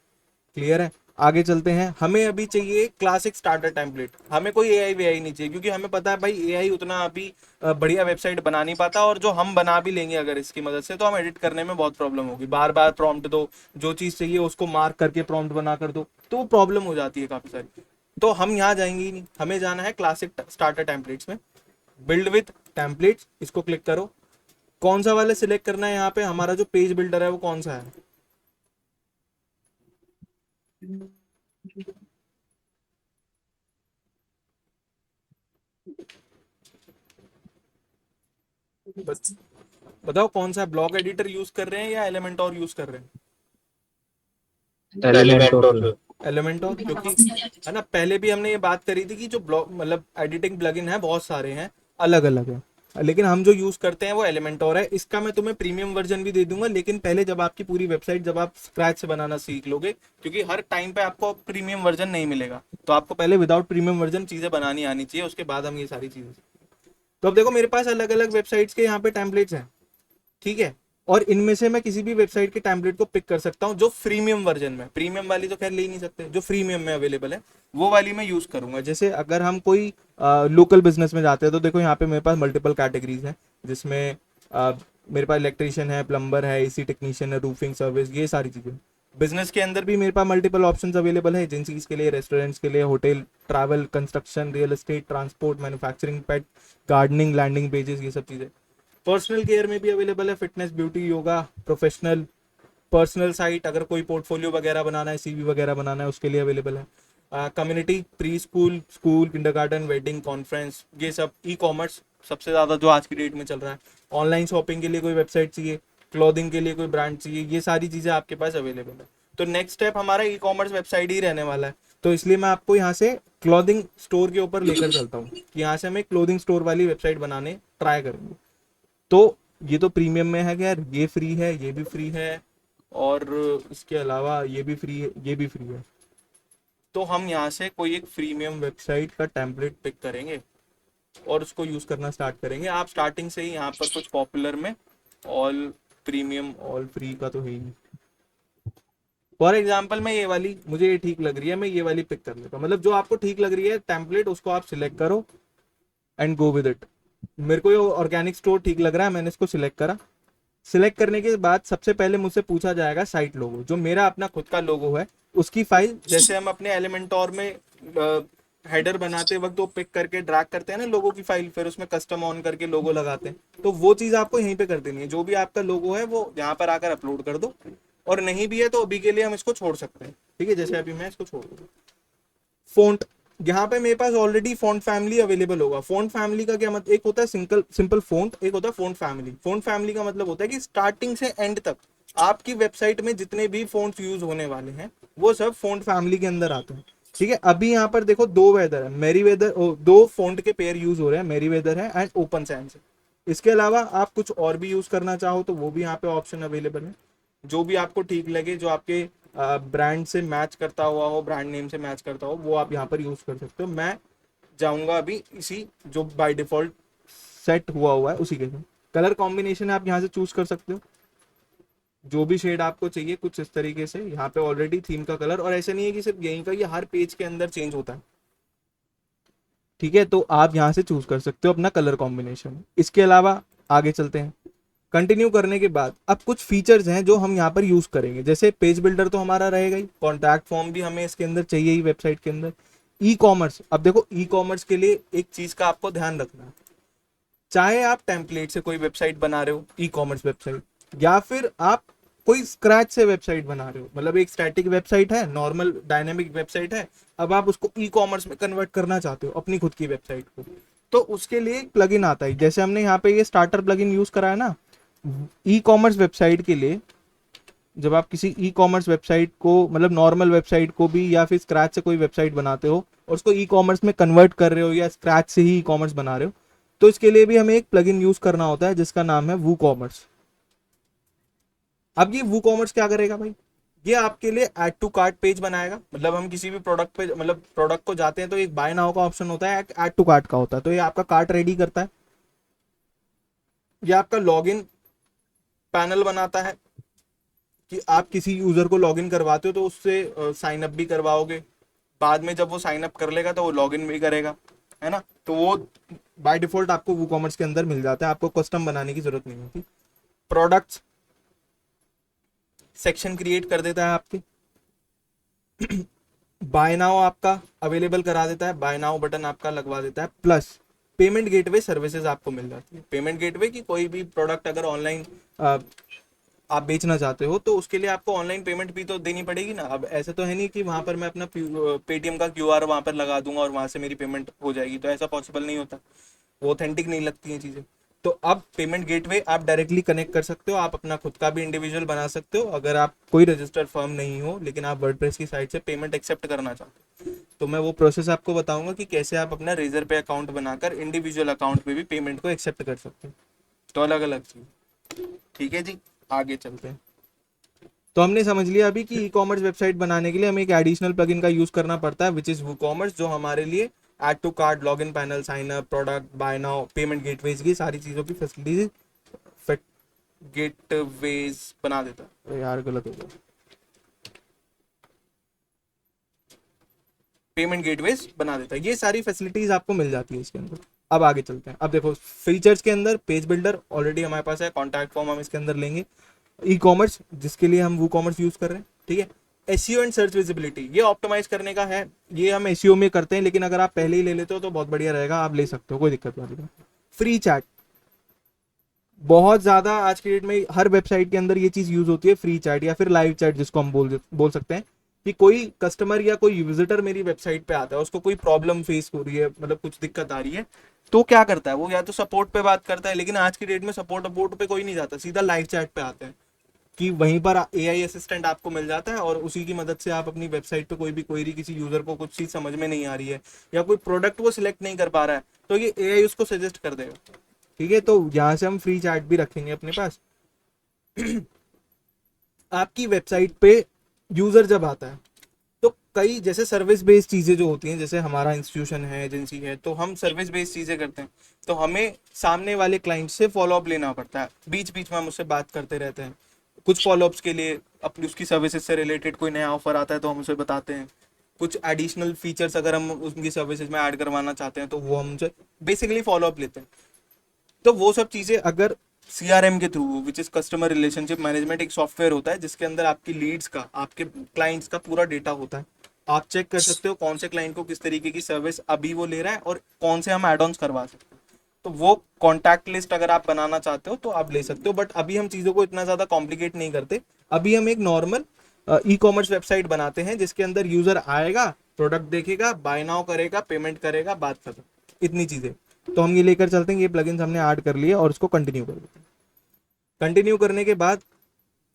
क्लियर है? आगे चलते हैं। हमें अभी चाहिए क्लासिक स्टार्टर टेम्पलेट। हमें कोई एआई वीआई नहीं चाहिए, क्योंकि हमें पता है भाई एआई उतना अभी बढ़िया वेबसाइट बना नहीं पाता, और जो हम बना भी लेंगे अगर इसकी मदद से, तो हम एडिट करने में बहुत प्रॉब्लम होगी। बार बार प्रॉम्प्ट दो, जो चीज़ चाहिए उसको मार्क करके प्रॉम्प्ट बना कर दो, तो वो प्रॉब्लम हो जाती है काफ़ी सारी। तो हम यहाँ जाएंगे ही नहीं, हमें जाना है क्लासिक स्टार्टर टेम्पलेट्स में। बिल्ड विथ टेम्पलेट्स, इसको क्लिक करो। कौन सा वाले सिलेक्ट करना है? यहाँ पे हमारा जो पेज बिल्डर है वो कौन सा है? बस बताओ कौन सा ब्लॉग एडिटर यूज कर रहे हैं या एलिमेंटोर यूज कर रहे हैं? एलिमेंटोर। एलिमेंटोर, क्योंकि है ना, पहले भी हमने ये बात करी थी कि जो ब्लॉग मतलब एडिटिंग प्लगइन है बहुत सारे हैं, अलग अलग है, लेकिन हम जो यूज करते हैं वो एलिमेंटोर है। इसका मैं तुम्हें प्रीमियम वर्जन भी दे दूंगा, लेकिन पहले जब आपकी पूरी वेबसाइट जब आप स्क्रैच से बनाना सीख लोगे, क्योंकि हर टाइम पे आपको प्रीमियम वर्जन नहीं मिलेगा, तो आपको पहले विदाउट प्रीमियम वर्जन चीजें बनानी आनी चाहिए, उसके बाद हम ये सारी चीजें। तो अब देखो मेरे पास अलग अलग वेबसाइट्स के यहाँ पे टेम्पलेट्स हैं, ठीक है, और इनमें से मैं किसी भी वेबसाइट के टेम्पलेट को पिक कर सकता हूँ जो फ्रीमियम वर्जन में, प्रीमियम वाली तो खैर ले ही नहीं सकते, जो फ्रीमियम में अवेलेबल है वो वाली मैं यूज करूंगा। जैसे अगर हम कोई लोकल बिजनेस में जाते हैं तो देखो यहाँ पे मेरे पास मल्टीपल कैटेगरीज हैं, जिसमें मेरे पास इलेक्ट्रिशियन है, प्लम्बर है, एसी टेक्नीशियन है, रूफिंग सर्विस, ये सारी चीजें। बिजनेस के अंदर भी मेरे पास मल्टीपल ऑप्शंस अवेलेबल है, एजेंसीज के लिए, रेस्टोरेंट्स के लिए, hotel, travel, construction, real estate, transport, manufacturing, pet, gardening, landing pages, ये सब चीजें। पर्सनल केयर में भी अवेलेबल है, fitness, beauty, yoga, professional, personal site, अगर कोई पोर्टफोलियो वगैरह बनाना है, सीवी वगैरह बनाना है, उसके लिए अवेलेबल है। Community, pre school, school, kindergarten, wedding, conference, ये सब। ई कॉमर्स सबसे ज़्यादा जो आज की डेट में चल रहा है, ऑनलाइन शॉपिंग के लिए कोई वेबसाइट चाहिए, क्लोथिंग के लिए कोई ब्रांड चाहिए, ये सारी चीज़ें आपके पास अवेलेबल है। तो नेक्स्ट स्टेप हमारा ई कॉमर्स वेबसाइट ही रहने वाला है, तो इसलिए मैं आपको यहाँ से क्लोथिंग स्टोर के ऊपर लेकर चलता हूँ कि यहाँ से हमें क्लोथिंग स्टोर वाली वेबसाइट बनाने ट्राई करेंगे। तो ये तो प्रीमियम में है, यार ये फ्री है, ये भी फ्री है, और इसके अलावा ये भी फ्री है, ये भी फ्री है। तो हम यहाँ से कोई एक प्रीमियम वेबसाइट का टेम्पलेट पिक करेंगे और उसको यूज करना स्टार्ट करेंगे। आप स्टार्टिंग से ही यहाँ पर कुछ पॉपुलर में ऑल प्रीमियम ऑल फ्री का तो है ही। फॉर एग्जाम्पल मैं ये वाली, मुझे ये ठीक लग रही है, मैं ये वाली पिक कर लेता हूँ। मतलब जो आपको ठीक लग रही है टेम्पलेट, उसको आप सिलेक्ट करो एंड गो विद इट। मेरे को ये ऑर्गेनिक स्टोर ठीक लग रहा है, मैंने इसको सिलेक्ट करा। सिलेक्ट करने के बाद सबसे पहले मुझसे पूछा जाएगा साइट लोगो, जो मेरा अपना खुद का लोगो है उसकी फाइल। जैसे हम अपने एलिमेंटोर में हेडर बनाते वक्त वो पिक करके ड्रैग करते हैं ना लोगो की फाइल, फिर उसमें कस्टम ऑन करके लोगो लगाते हैं, तो वो चीज़ आपको यहीं पे कर देनी है। जो भी आपका लोगो है वो यहाँ पर आकर अपलोड कर दो, और नहीं भी है तो अभी के लिए हम इसको छोड़ सकते हैं, ठीक है। जैसे अभी मैं इसको छोड़ दूँ। फ़ॉन्ट, यहाँ पे मेरे पास ऑलरेडी फ़ॉन्ट फैमिली अवेलेबल होगा। फ़ॉन्ट फैमिली का क्या मतलब, एक होता है सिंपल फ़ॉन्ट, एक होता है फ़ॉन्ट फैमिली। फ़ॉन्ट फैमिली का मतलब होता है कि स्टार्टिंग से एंड तक आपकी वेबसाइट में जितने भी फ़ॉन्ट्स यूज होने वाले हैं वो सब फ़ॉन्ट फैमिली के अंदर आते हैं, ठीक है। अभी यहाँ पर देखो दो वेदर है, मेरी वेदर, दो फ़ॉन्ट के पेयर यूज हो रहे हैं, मेरी वेदर है एंड ओपन सैंस है। इसके अलावा आप कुछ और भी यूज करना चाहो तो वो भी यहाँ पे ऑप्शन अवेलेबल है। जो भी आपको ठीक लगे, जो आपके ब्रांड से मैच करता हुआ हो, ब्रांड नेम से मैच करता हो, वो आप यहाँ पर यूज कर सकते हो। मैं जाऊंगा अभी इसी जो बाय डिफॉल्ट सेट हुआ है उसी के साथ। कलर कॉम्बिनेशन आप यहाँ से चूज कर सकते हो, जो भी शेड आपको चाहिए कुछ इस तरीके से। यहाँ पे ऑलरेडी थीम का कलर, और ऐसा नहीं है कि सिर्फ यहीं का, ये हर पेज के अंदर चेंज होता है, ठीक है। तो आप यहाँ से चूज कर सकते हो अपना कलर कॉम्बिनेशन। इसके अलावा आगे चलते हैं। कंटिन्यू करने के बाद अब कुछ फीचर्स हैं जो हम यहाँ पर यूज करेंगे। जैसे पेज बिल्डर तो हमारा रहेगा ही, कॉन्टैक्ट फॉर्म भी हमें इसके अंदर चाहिए ही वेबसाइट के अंदर। ई कॉमर्स, अब देखो ई कॉमर्स के लिए एक चीज का आपको ध्यान रखना है, चाहे आप टेम्पलेट से कोई वेबसाइट बना रहे हो ई कॉमर्स वेबसाइट, या फिर आप कोई स्क्रैच से वेबसाइट बना रहे हो, मतलब एक स्टैटिक वेबसाइट है, नॉर्मल डायनेमिक वेबसाइट है, अब आप उसको ई कॉमर्स में कन्वर्ट करना चाहते हो अपनी खुद की वेबसाइट को, तो उसके लिए एक प्लगइन आता है। जैसे हमने यहाँ पे ये स्टार्टर प्लगइन यूज करा है ना ई कॉमर्स वेबसाइट के लिए। जब आप किसी ई कॉमर्स वेबसाइट को, मतलब नॉर्मल वेबसाइट को भी या फिर स्क्रैच से कोई वेबसाइट बनाते हो और उसको ई कॉमर्स में कन्वर्ट कर रहे हो या स्क्रैच से ही ई कॉमर्स बना रहे हो, तो इसके लिए भी हमें एक प्लगइन यूज करना होता है जिसका नाम है वू कॉमर्स। अब ये वू कॉमर्स क्या करेगा भाई, ये आपके लिए ऐड टू कार्ट पेज बनाएगा। मतलब हम किसी भी प्रोडक्ट पे, मतलब प्रोडक्ट को जाते हैं तो एक बाय नाउ का ऑप्शन होता है, ऐड टू कार्ट का होता है, तो ये आपका कार्ट रेडी करता है। ये आपका लॉगिन पैनल बनाता है कि आप किसी यूजर को लॉगिन करवाते हो तो उससे साइन अप भी करवाओगे, बाद में जब वो साइन अप कर लेगा तो वो लॉगिन भी करेगा, है ना। तो वो बाय डिफॉल्ट आपको वू कॉमर्स के अंदर मिल जाता है, आपको कस्टम बनाने की जरूरत नहीं होती। प्रोडक्ट्स सेक्शन क्रिएट कर देता है आपके। बाय नाउ आपका अवेलेबल करा देता है, बाय नाउ बटन आपका लगवा देता है, प्लस पेमेंट गेटवे सर्विसेज आपको मिल जाती है। पेमेंट गेटवे की कोई भी प्रोडक्ट अगर ऑनलाइन आप बेचना चाहते हो तो उसके लिए आपको ऑनलाइन पेमेंट भी तो देनी पड़ेगी ना। अब ऐसा तो है नहीं कि वहां पर मैं अपना पेटीएम का क्यूआर वहां पर लगा दूंगा और वहां से मेरी पेमेंट हो जाएगी, तो ऐसा पॉसिबल नहीं होता, वो ऑथेंटिक नहीं लगती हैं चीज़ें। तो अब पेमेंट गेटवे आप डायरेक्टली कनेक्ट कर सकते हो, आप अपना खुद का भी इंडिविजुअल बना सकते हो अगर आप कोई रजिस्टर्ड फर्म नहीं हो लेकिन आप वर्डप्रेस की साइट से पेमेंट एक्सेप्ट करना चाहते हो। तो मैं वो प्रोसेस आपको बताऊंगा कि कैसे आप अपना रेजर पे अकाउंट बनाकर इंडिविजुअल अकाउंट पे भी पेमेंट को एक्सेप्ट कर सकते हो। तो अलग अलग चीज। ठीक है जी, आगे चलते हैं। तो हमने समझ लिया अभी कि ई कॉमर्स वेबसाइट बनाने के लिए हमें एक एडिशनल प्लगइन का यूज करना पड़ता है विच इज वूकॉमर्स, जो हमारे लिए add to cart, login panel, sign up, product, buy now, payment gateways की सारी चीज़ों की फैसिलिटीज गेटवेज बना देता है। अरे यार गलत हो गया, पेमेंट गेटवेज बना देता है। ये सारी फैसिलिटीज आपको मिल जाती है इसके अंदर। अब आगे चलते हैं। अब देखो फीचर्स के अंदर पेज बिल्डर ऑलरेडी हमारे पास है, कॉन्टैक्ट फॉर्म हम इसके अंदर लेंगे, ई कॉमर्स जिसके लिए हम वो कॉमर्स यूज कर रहे हैं, ठीक है। एसईओ एंड सर्च विजिबिलिटी ये ऑप्टिमाइज करने का है, ये हम एसईओ में करते हैं, लेकिन अगर आप पहले ही ले लेते हो तो बहुत बढ़िया रहेगा, आप ले सकते हो, कोई दिक्कत नहीं है। फ्री चैट, बहुत ज्यादा आज के डेट में हर वेबसाइट के अंदर ये चीज यूज होती है, फ्री चैट या फिर लाइव चैट जिसको हम बोल सकते हैं कि कोई कस्टमर या कोई विजिटर मेरी वेबसाइट पे आता है, उसको कोई प्रॉब्लम फेस हो रही है, मतलब कुछ दिक्कत आ रही है, तो क्या करता है वो, या तो सपोर्ट पे बात करता है, लेकिन आज की डेट में सपोर्ट पे कोई नहीं जाता, सीधा लाइव चैट पे आते हैं कि वहीं पर एआई असिस्टेंट आपको मिल जाता है और उसी की मदद से आप अपनी वेबसाइट पे कोई भी क्वेरी, किसी यूजर को कुछ चीज समझ में नहीं आ रही है या कोई प्रोडक्ट वो सिलेक्ट नहीं कर पा रहा है, तो ये एआई उसको सजेस्ट कर देगा। ठीक है, तो यहाँ से हम फ्री चैट भी रखेंगे अपने पास। आपकी वेबसाइट पे यूजर जब आता है तो कई जैसे सर्विस बेस्ड चीजें जो होती हैं, जैसे हमारा इंस्टीट्यूशन है, एजेंसी है, तो हम सर्विस बेस्ड चीजें करते हैं, तो हमें सामने वाले क्लाइंट से फॉलोअप लेना पड़ता है, बीच बीच में हम उससे बात करते रहते हैं, कुछ फॉलोअप्स के लिए अपनी उसकी सर्विसेज से रिलेटेड कोई नया ऑफर आता है तो हम उसे बताते हैं, कुछ एडिशनल फीचर्स अगर हम उनकी सर्विसेज में ऐड करवाना चाहते हैं तो वो हम उनसे बेसिकली फॉलोअप लेते हैं। तो वो सब चीजें अगर सीआरएम के through, which is customer relationship management, एक सॉफ्टवेयर होता है जिसके अंदर आपकी लीड्स का, आपके क्लाइंट्स का पूरा डेटा होता है, आप चेक कर सकते हो कौन से क्लाइंट को किस तरीके की सर्विस अभी वो ले रहा है और कौन से हम एड ऑन्स करवा सकते हैं। तो वो कॉन्टैक्ट लिस्ट अगर आप बनाना चाहते हो तो आप ले सकते हो, बट अभी हम चीज़ों को इतना ज़्यादा कॉम्प्लिकेट नहीं करते। अभी हम एक नॉर्मल ई कॉमर्स वेबसाइट बनाते हैं जिसके अंदर यूज़र आएगा, प्रोडक्ट देखेगा, बाय नाउ करेगा, पेमेंट करेगा, बात खत्म, इतनी चीज़ें। तो हम ये लेकर चलते हैं, ये प्लगइन्स हमने ऐड कर लिए और उसको कंटिन्यू कर देते हैं। कंटिन्यू करने के बाद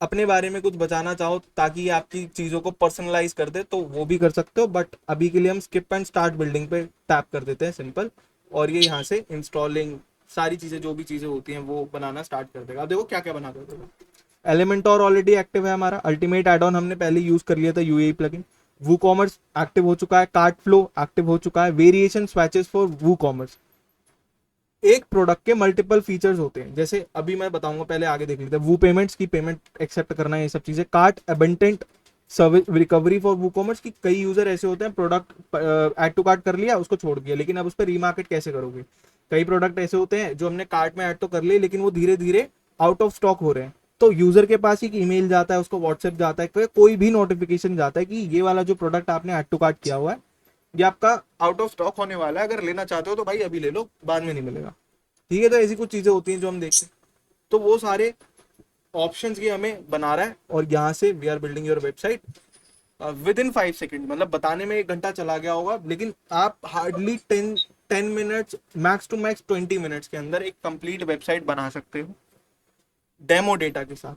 अपने बारे में कुछ बताना चाहो ताकि ये आपकी चीज़ों को पर्सनलाइज कर दे तो वो भी कर सकते हो, बट अभी के लिए हम स्किप एंड स्टार्ट बिल्डिंग पे टैप कर देते हैं, सिंपल, और ये यहाँ से इंस्टॉलिंग सारी चीज़ें जो भी चीज़ें होती हैं वो बनाना स्टार्ट कर देगा। अब देखो क्या क्या बना देगा। एलिमेंटोर ऑलरेडी एक्टिव है हमारा, अल्टीमेट एड ऑन हमने पहले यूज कर लिया था, UAE plugin. WooCommerce active हो चुका है, कार्ट फ्लो एक्टिव हो चुका है, variation swatches for WooCommerce. एक प्रोडक्ट के मल्टीपल फीचर्स होते हैं, जैसे अभी मैं बताऊंगा, पहले आगे देख लेते हैं। वो पेमेंट्स की पेमेंट एक्सेप्ट करना है, ये सब चीजें। Cart abundant service recovery for वो कॉमर्स की, कई यूजर ऐसे होते हैं प्रोडक्ट ऐड टू कार्ट कर लिया, उसको छोड़ दिया, लेकिन अब उस पर रीमार्केट कैसे करोगे। कई प्रोडक्ट ऐसे होते हैं जो हमने कार्ट में ऐड तो कर लिए लेकिन वो धीरे धीरे आउट ऑफ स्टॉक हो रहे हैं, तो यूजर के पास एक ईमेल जाता है, उसको व्हाट्सएप जाता है, कोई भी नोटिफिकेशन जाता है कि ये वाला जो प्रोडक्ट आपने ऐड टू कार्ट किया हुआ है ये आपका आउट ऑफ स्टॉक होने वाला है, अगर लेना चाहते हो तो भाई अभी ले लो, बाद में नहीं मिलेगा। ठीक है, तो ऐसी कुछ चीजें होती हैं जो हम देखते हैं, तो वो सारे ऑप्शंस ये हमें बना रहा है, और यहाँ से we are building your website within 5 second. मतलब बताने में 1 घंटा चला गया होगा, लेकिन आप hardly 10 minutes, max to max 20 minutes के अंदर एक कंप्लीट वेबसाइट बना सकते हो, डेमो डेटा के साथ।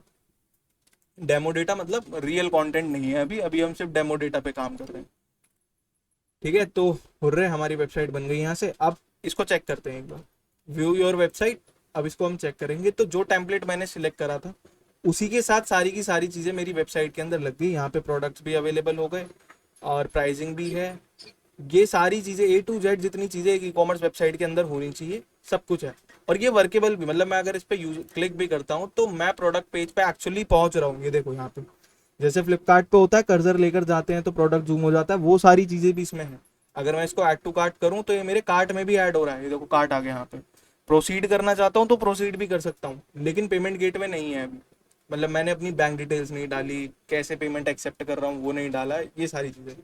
डेमो डेटा मतलब रियल कंटेंट नहीं है, अभी अभी हम सिर्फ डेमो डेटा पे काम कर रहे हैं। ठीक है, तो हुर्रे हमारी वेबसाइट बन गई यहाँ से। अब इसको चेक करते हैं एक बार, व्यू योर वेबसाइट। अब इसको हम चेक करेंगे, तो जो टेम्पलेट मैंने सिलेक्ट करा था उसी के साथ सारी की सारी चीज़ें मेरी वेबसाइट के अंदर लग गई। यहाँ पे प्रोडक्ट्स भी अवेलेबल हो गए और प्राइसिंग भी है, ये सारी चीज़ें A to Z जितनी चीज़ें एक ई कॉमर्स वेबसाइट के अंदर होनी चाहिए सब कुछ है, और ये वर्केबल भी। मतलब मैं अगर इस पर क्लिक भी करता हूँ तो मैं प्रोडक्ट पेज पे एक्चुअली पहुँच रहा हूँ। ये देखो यहाँ पे जैसे फ्लिपकार्ट पे होता है, कर्सर लेकर जाते हैं तो प्रोडक्ट जूम हो जाता है, वो सारी चीज़ें भी इसमें है। अगर मैं इसको ऐड टू कार्ट करूँ तो ये मेरे कार्ट में भी ऐड हो रहा है, ये देखो कार्ट आ गया यहाँ पे। प्रोसीड करना चाहता हूँ तो प्रोसीड भी कर सकता हूँ, लेकिन पेमेंट गेटवे नहीं है अभी। मतलब मैंने अपनी बैंक डिटेल्स नहीं डाली, कैसे पेमेंट एक्सेप्ट कर रहा हूँ वो नहीं डाला, ये सारी चीज़ें।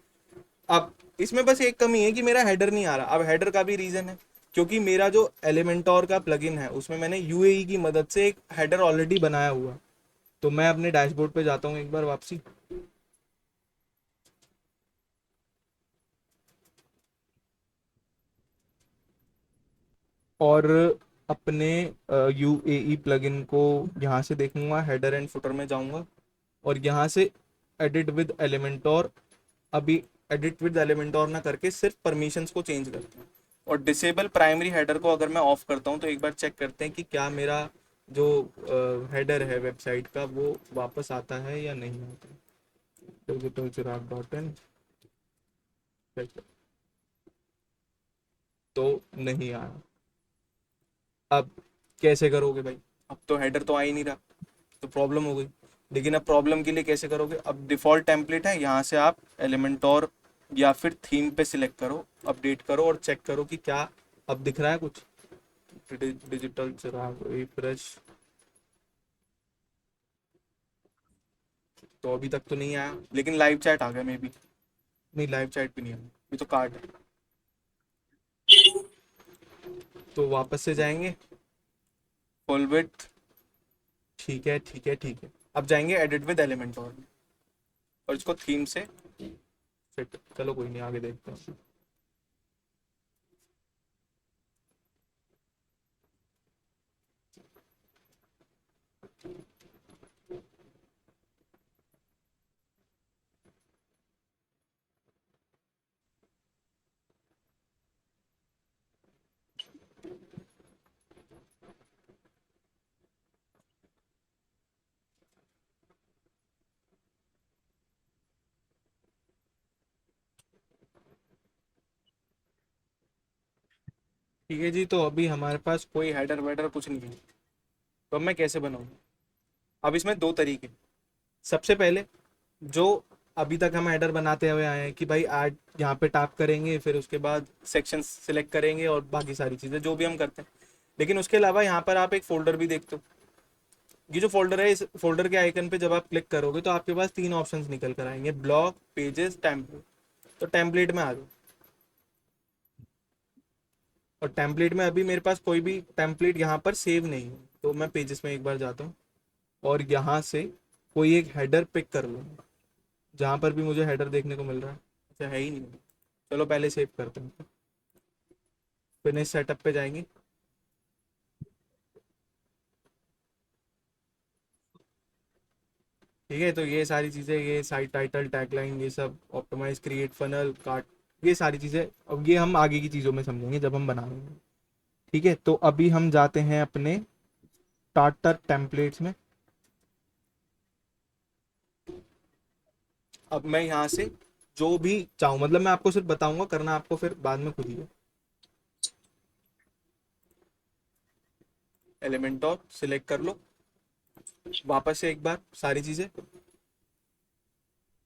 अब इसमें बस एक कमी है कि मेरा हेडर नहीं आ रहा। अब हेडर का भी रीज़न है क्योंकि मेरा जो एलिमेंटोर का प्लगइन है उसमें मैंने यूएई की मदद से एक हेडर ऑलरेडी बनाया हुआ है। तो मैं अपने डैशबोर्ड पे जाता हूँ एक बार वापसी, और अपने UAE प्लगइन को यहाँ से देखूंगा, हेडर एंड फुटर में जाऊंगा और यहाँ से एडिट विद एलिमेंटोर, अभी एडिट विद एलिमेंटोर ना करके सिर्फ परमिशंस को चेंज करते हैं और डिसेबल प्राइमरी हेडर को अगर मैं ऑफ करता हूँ तो एक बार चेक करते हैं कि क्या मेरा जो हेडर है वेबसाइट का वो वापस आता है या नहीं आता। digitalchirag.in, तो नहीं आया। अब कैसे करोगे भाई, अब तो हेडर तो आ ही नहीं रहा, तो प्रॉब्लम हो गई। लेकिन अब प्रॉब्लम के लिए कैसे करोगे, अब डिफ़ॉल्ट टेम्पलेट है, यहाँ से आप एलिमेंटोर या फिर थीम पे सिलेक्ट करो, अपडेट करो और चेक करो कि क्या अब दिख रहा है कुछ। डिजिटल चिराग रिफ्रेश, तो अभी तक तो नहीं आया, लेकिन लाइव चैट आ गया मे बी। नहीं, लाइव चैट भी नहीं आया, ये तो कार्ड है। तो वापस से जाएंगे फुल विड्थ, ठीक है ठीक है ठीक है। अब जाएंगे एडिट विद एलिमेंटोर और इसको थीम से फिट, चलो कोई नहीं, आगे देखते हैं। ठीक है जी, तो अभी हमारे पास कोई हेडर वेडर कुछ नहीं है, तो अब मैं कैसे बनाऊंगा। अब इसमें दो तरीके, सबसे पहले जो अभी तक हम हेडर बनाते हुए आए हैं कि भाई ऐड यहाँ पे टैप करेंगे, फिर उसके बाद सेक्शन सिलेक्ट करेंगे और बाकी सारी चीज़ें जो भी हम करते हैं। लेकिन उसके अलावा यहाँ पर आप एक फोल्डर भी देखते हो, ये जो फोल्डर है, इस फोल्डर के आइकन पे जब आप क्लिक करोगे तो आपके पास तीन ऑप्शंस निकल कर आएंगे, ब्लॉग, पेजेस, टेम्पलेट। तो टेम्पलेट में आ जाओ, और टेम्पलेट में अभी मेरे पास कोई भी टेम्पलेट यहाँ पर सेव नहीं है, तो मैं पेजेस में एक बार जाता हूँ और यहाँ से कोई एक हेडर पिक कर लूँगा, जहाँ पर भी मुझे हेडर देखने को मिल रहा है। अच्छा, है ही नहीं, चलो पहले सेव करते हैं। फिनिश सेटअप पे जाएंगे, ठीक है। तो ये सारी चीज़ें, ये साइट टाइटल, टैगलाइन, ये सब ऑप्टिमाइज, क्रिएट फनल, कार्ट, ये सारी चीज़ें अब ये हम आगे की चीज़ों में समझेंगे जब हम बना लेंगे, ठीक है। तो अभी हम जाते हैं अपने स्टार्टर टेम्पलेट्स में। अब मैं यहाँ से जो भी चाहूँ, मतलब मैं आपको सिर्फ बताऊंगा, करना आपको फिर बाद में खुद ही है। एलिमेंटोर सिलेक्ट कर लो, वापस से एक बार सारी चीज़ें,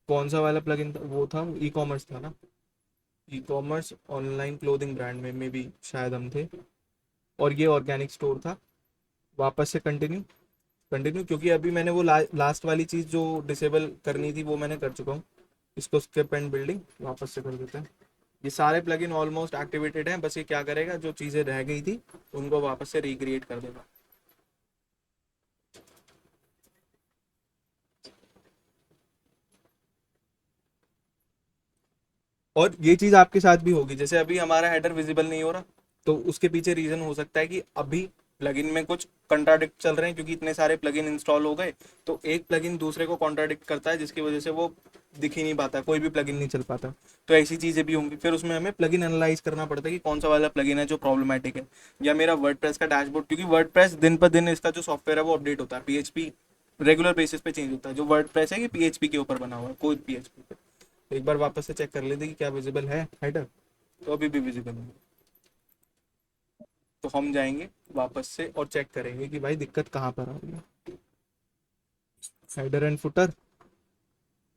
कौन सा वाला प्लगइन था, वो था ई कॉमर्स था ना, e commerce online clothing brand में भी शायद हम थे, और ये ऑर्गेनिक स्टोर था। वापस से कंटिन्यू, कंटिन्यू, क्योंकि अभी मैंने वो लास्ट वाली चीज़ जो डिसेबल करनी थी वो मैंने कर चुका हूँ। इसको स्किप एंड बिल्डिंग वापस से कर देते हैं। ये सारे प्लगइन ऑलमोस्ट एक्टिवेटेड हैं, बस ये क्या करेगा, जो चीज़ें रह गई थी उनको वापस से रिक्रिएट कर देगा। और ये चीज़ आपके साथ भी होगी, जैसे अभी हमारा हेडर विजिबल नहीं हो रहा, तो उसके पीछे रीज़न हो सकता है कि अभी प्लगइन में कुछ कंट्राडिक्ट चल रहे हैं, क्योंकि इतने सारे प्लगइन इंस्टॉल हो गए, तो एक प्लगइन दूसरे को कॉन्ट्राडिक्ट करता है, जिसकी वजह से वो दिख ही नहीं पाता, कोई भी प्लगइन नहीं चल पाता। तो ऐसी चीज़ें भी होंगी, फिर उसमें हमें प्लगइन एनालाइज करना पड़ता है कि कौन सा वाला प्लगइन है जो प्रॉब्लमेटिक है। या मेरा वर्डप्रेस का डैशबोर्ड, क्योंकि वर्डप्रेस दिन पर दिन इसका जो सॉफ्टवेयर है वो अपडेट होता है, पीएचपी रेगुलर बेसिस पे चेंज होता है। जो वर्डप्रेस है ये पीएचपी के ऊपर बना हुआ है, कोई पीएचपी पे। तो एक बार वापस से चेक कर लेते कि क्या विजिबल है हेडर, तो अभी भी विजिबल है। तो हम जाएंगे वापस से और चेक करेंगे कि भाई दिक्कत कहाँ पर आ रही है। हेडर एंड फुटर,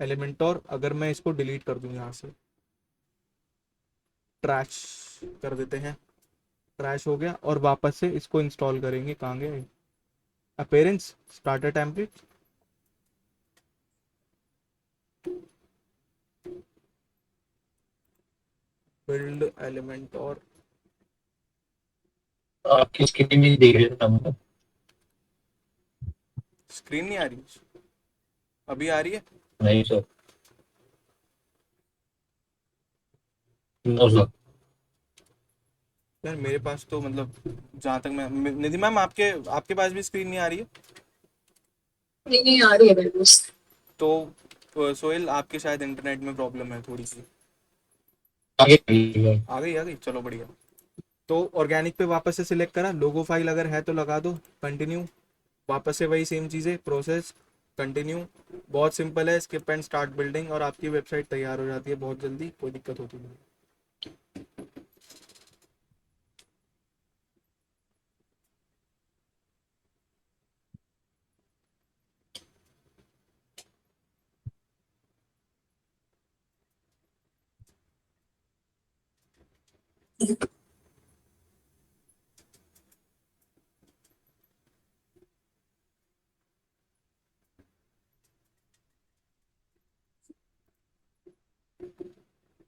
एलिमेंटोर, अगर मैं इसको डिलीट कर दूं यहाँ से, ट्रैश कर देते हैं, ट्रैश हो गया, और वापस से इसको इंस्टॉल करेंगे। कहाँ गए, अपीयरेंस, स्टार्टर टेम्पलेट, बिल्ड एलिमेंटोर। आपकी स्क्रीन नहीं दिख रही था मुझे। स्क्रीन नहीं आ रही, अभी आ रही है। नहीं सर, नो सर। यार मेरे पास तो मतलब जहाँ तक मैं, निधि मैम आपके आपके पास भी स्क्रीन नहीं आ रही है? नहीं नहीं आ रही है मेरे पास। तो सोहेल आपके शायद इंटरनेट में प्रॉब्लम है थोड़ी सी। आगे आ गई चलो बढ़िया। तो ऑर्गेनिक पे वापस से सिलेक्ट करा, लोगो फाइल अगर है तो लगा दो, कंटिन्यू, वापस से वही सेम चीज़ें, प्रोसेस, कंटिन्यू। बहुत सिंपल है, स्किप एंड स्टार्ट बिल्डिंग, और आपकी वेबसाइट तैयार हो जाती है बहुत जल्दी, कोई दिक्कत होती नहीं।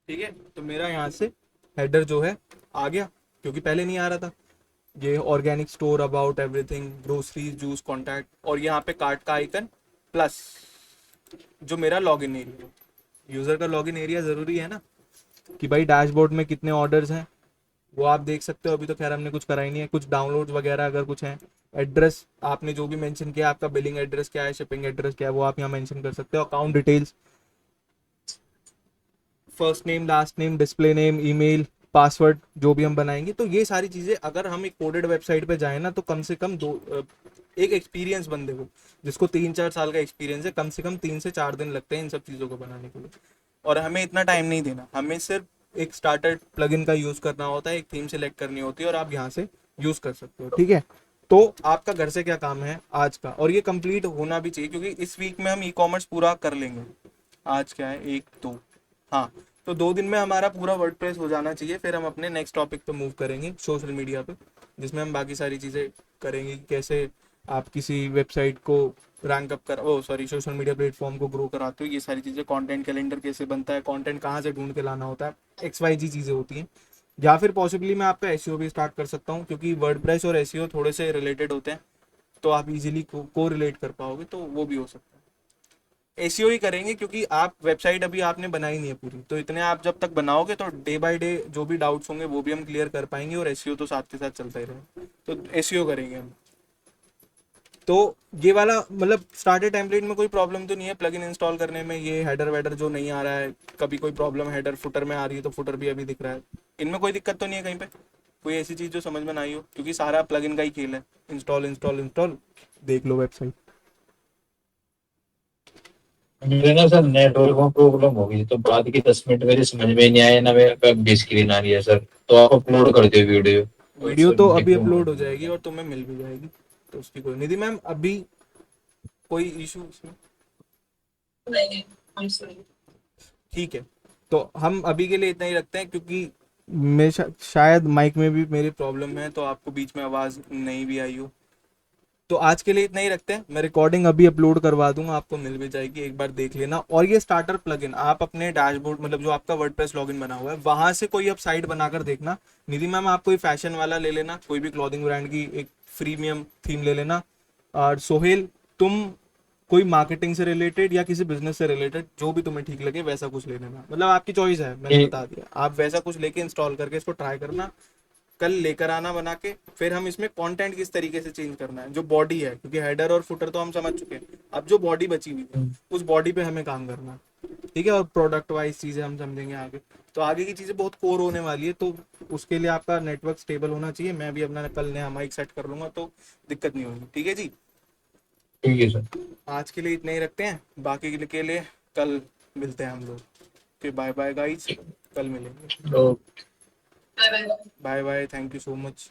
ठीक है, तो मेरा यहाँ से हेडर जो है आ गया, क्योंकि पहले नहीं आ रहा था। ये organic store, about everything, groceries, juice, contact, और यहाँ पे कार्ट का आइकन, प्लस जो मेरा लॉगिन एरिया, यूज़र का लॉगिन एरिया ज़रूरी है ना, कि भाई डैशबोर्ड में कितने ऑर्डर्स हैं वो आप देख सकते हो। अभी तो खैर हमने कुछ करा ही नहीं है, कुछ डाउनलोड वगैरह अगर कुछ है, एड्रेस आपने जो भी मेंशन किया, आपका बिलिंग एड्रेस क्या है, शिपिंग एड्रेस क्या है, वो आप यहाँ मेंशन कर सकते हो। Account details, first name, last name, display name, email, password जो भी हम बनाएंगे, तो ये सारी चीज़ें अगर हम एक कोडेड वेबसाइट पे जाए ना, तो कम से कम एक एक्सपीरियंस बंदे को, जिसको 3-4 साल का एक्सपीरियंस है, कम से कम 3 से 4 दिन लगते हैं इन सब चीज़ों को बनाने के लिए। और हमें इतना टाइम नहीं देना, हमें सिर्फ एक स्टार्टर प्लगइन का यूज़ करना होता है, एक थीम सेलेक्ट करनी होती है, और आप यहाँ से यूज़ कर सकते हो। ठीक है, तो आपका घर से क्या काम है आज का, और ये कंप्लीट होना भी चाहिए, क्योंकि इस वीक में हम ई कॉमर्स पूरा कर लेंगे। आज क्या है, 1 2, हाँ, तो 2 दिन में हमारा पूरा वर्डप्रेस हो जाना चाहिए, फिर हम अपने नेक्स्ट टॉपिक पे मूव करेंगे, सोशल मीडिया पे, जिसमें हम बाकी सारी चीज़ें करेंगे कि कैसे आप किसी वेबसाइट को रैंक अप कर, ओ सॉरी, सोशल मीडिया प्लेटफॉर्म को ग्रो कराते हो, ये सारी चीज़ें, कंटेंट कैलेंडर कैसे बनता है, कंटेंट कहाँ से ढूंढ के लाना होता है, XYZ चीज़ें होती हैं। या फिर पॉसिबली मैं आपका एसईओ भी स्टार्ट कर सकता हूँ, क्योंकि वर्डप्रेस और एसईओ थोड़े से रिलेटेड होते हैं, तो आप इजीली को रिलेट कर पाओगे, तो वो भी हो सकता है। एसईओ ही करेंगे, क्योंकि आप वेबसाइट अभी आपने बनाई नहीं है पूरी, तो इतने आप जब तक बनाओगे तो डे बाय डे जो भी डाउट्स होंगे वो भी हम क्लियर कर पाएंगे, और एसईओ तो साथ के साथ चलता ही रहेगा, तो एसईओ करेंगे हम। तो ये वाला मतलब स्टार्टर टेम्पलेट में कोई प्रॉब्लम तो नहीं है प्लगइन इंस्टॉल करने में, ये हेडर वेडर जो नहीं आ रहा है, कभी कोई प्रॉब्लम हेडर फुटर में आ रही है तो फुटर भी अभी दिख रहा है, इनमें कोई दिक्कत तो नहीं है कहीं पे, कोई ऐसी चीज़ जो समझ में ना आई हो, क्योंकि सारा प्लगइन का ही खेल है, इंस्टॉल इंस्टॉल इंस्टॉल, देख लो वेबसाइट। मेरे ना सर नेटवर्क में प्रॉब्लम हो गई, तो बाद की 10 मिनट मेरे समझ में नहीं आया ना, मेरे पे भी स्क्रीन आ रही है सर, तो आप अपलोड कर दियो वीडियो। वही वीडियो सर तो मुझे अभी क्यों अपलोड हो जाएगी और तुम्हें मिल भी जाएगी, तो उसकी कोई, निधि मैम अभी कोई इशू इसमें? नहीं नहीं, I'm sorry। ठीक है, तो हम अभी के लिए इतना ही रखते हैं, क्योंकि मैं शायद माइक में भी मेरी प्रॉब्लम है, तो आपको बीच में आवाज़ नहीं भी आई हो। तो आज के लिए इतना ही रखते हैं, मैं रिकॉर्डिंग अभी अपलोड करवा दूंगा, आपको मिल भी जाएगी, एक बार देख लेना। और ये स्टार्टर प्लगइन आप अपने डैशबोर्ड, मतलब जो आपका वर्डप्रेस लॉगिन बना हुआ है, वहां से कोई अब साइट बनाकर देखना। निधि मैम आप कोई फैशन वाला ले लेना, कोई भी क्लॉथिंग ब्रांड की एक प्रीमियम थीम ले लेना। और सोहेल तुम कोई मार्केटिंग से रिलेटेड या किसी बिजनेस से रिलेटेड जो भी तुम्हें ठीक लगे वैसा कुछ ले लेना, मतलब आपकी चॉइस है, मैंने ये बता दिया, आप वैसा कुछ लेके इंस्टॉल करके इसको ट्राई करना, कल लेकर आना बना के। फिर हम इसमें कंटेंट किस तरीके से चेंज करना है, जो बॉडी है, क्योंकि हेडर और फुटर तो हम समझ चुके हैं, अब जो बॉडी बची हुई है उस बॉडी पे हमें काम करना है। ठीक है, और प्रोडक्ट वाइज चीज़ें हम समझेंगे आगे, तो आगे की चीज़ें बहुत कोर होने वाली है, तो उसके लिए आपका नेटवर्क स्टेबल होना चाहिए। मैं भी अपना कल नया माइक सेट कर लूंगा, तो दिक्कत नहीं होगी। ठीक है जी, ठीक है सर। आज के लिए इतना ही रखते हैं, बाकी के लिए कल मिलते हैं हम लोग। फिर बाय बाय गाइस, कल मिलेंगे। तो bye bye. Bye bye, thank you so much.